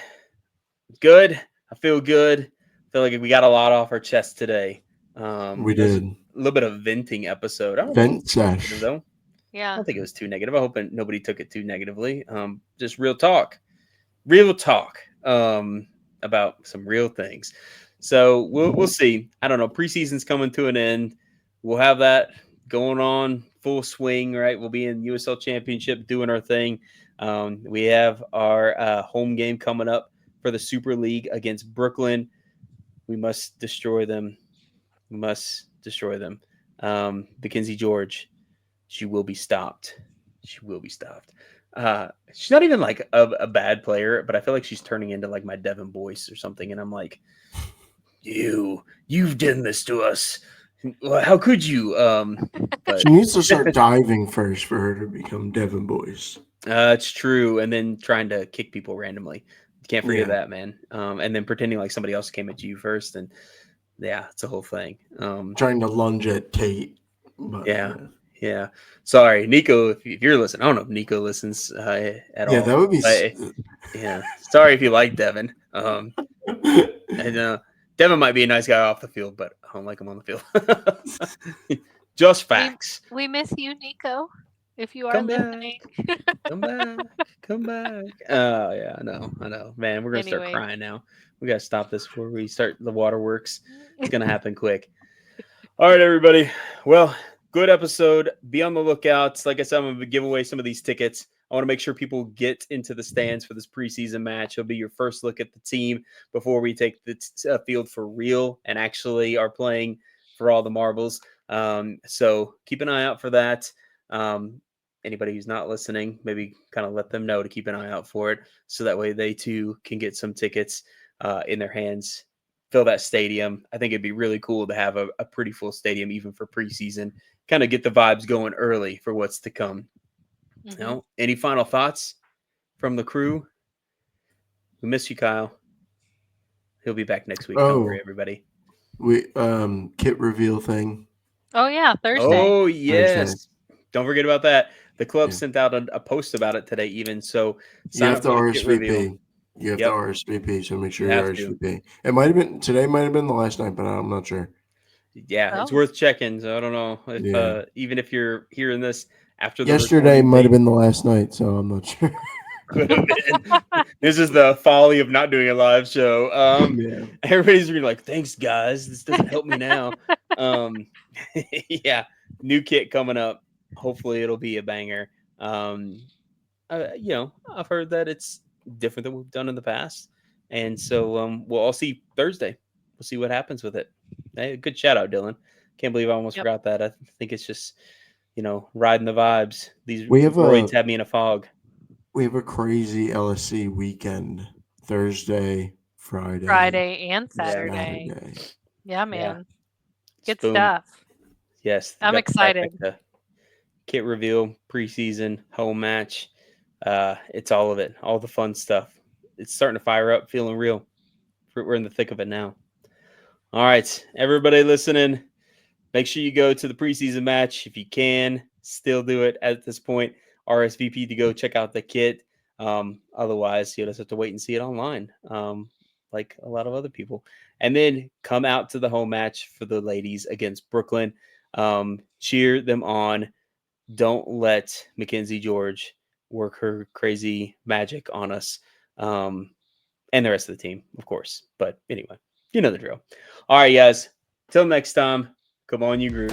Good. I feel good. I feel like we got a lot off our chest today. We did. A little bit of venting episode. I don't Vent sesh. though. Yeah. I don't think it was too negative. I hope nobody took it too negatively. Just real talk. About some real things. So we'll see. I don't know. Preseason's coming to an end. We'll have that going on full swing, right? We'll be in USL Championship doing our thing. We have our home game coming up for the Super League against Brooklyn. We must destroy them. Mackenzie George, she will be stopped. She's not even like a bad player, but I feel like she's turning into like my Devin Boyce or something. And I'm like, you've done this to us. Well, how could you? But she needs to start diving first for her to become Devin Boyce. It's true. And then trying to kick people randomly. Can't forget that, man. And then pretending like somebody else came at you first. And yeah, it's a whole thing. Trying to lunge at Tate. But, yeah. Sorry, Nico, if you're listening. I don't know if Nico listens at all. Yeah, that would be. Yeah. Sorry if you like Devin. And Devin might be a nice guy off the field, but I don't like him on the field. Just facts. We miss you, Nico. If you are listening. Come back. Oh yeah, I know. Man, we're gonna start crying now. We gotta stop this before we start the waterworks. It's gonna happen quick. All right, everybody. Well, good episode. Be on the lookout. Like I said, I'm going to give away some of these tickets. I want to make sure people get into the stands for this preseason match. It'll be your first look at the team before we take the field for real and actually are playing for all the marbles. So keep an eye out for that. Anybody who's not listening, maybe kind of let them know to keep an eye out for it, so that way they too can get some tickets in their hands, fill that stadium. I think it'd be really cool to have a pretty full stadium, even for preseason, kind of get the vibes going early for what's to come. Mhm. Now, any final thoughts from the crew? We miss you, Kyle. He'll be back next week. Don't worry, Oh, everybody. we kit reveal thing Oh yeah, Thursday. Oh, Thursday. yes. Don't forget about that. The club Yeah. sent out a post about it today, even. So You sign have up to for the kit reveal. RSVP. You have to Yep, RSVP, so make you sure you have to. RSVP. It might have been today, might have been the last night, but I'm not sure. Yeah, it's Oh. worth checking. So I don't know if Yeah. even if you're hearing this after the Yesterday recording might have date, been the last night, so I'm not sure. could have been. This is the folly of not doing a live show. Yeah. Everybody's really like, "Thanks, guys. This doesn't help me now." Um, yeah, new kit coming up. Hopefully, it'll be a banger. Um, I've heard that it's different than we've done in the past, and so we'll all see Thursday. We'll see what happens with it. Hey, good shout out, Dylan. Can't believe I almost Yep. forgot that. I think it's just riding the vibes. These We have roids a have me in a fog. crazy LSC weekend. Thursday, Friday, Friday and Yeah. Saturday. Saturday. Yeah, Yeah, man. it's Good boom. stuff. Yes, we I'm got the excited. trifecta. Kit reveal, preseason, home match. It's all of it, all the fun stuff. It's starting to fire up, feeling real. We're in the thick of it now. All right, everybody listening, make sure you go to the preseason match if you can. Still do it at this point. RSVP to go check out the kit. Otherwise, you'll just have to wait and see it online, like a lot of other people. And then come out to the home match for the ladies against Brooklyn. Cheer them on. Don't let Mackenzie George work her crazy magic on us. And the rest of the team, of course. But anyway, you know the drill. All right, guys. Till next time, come on, you group.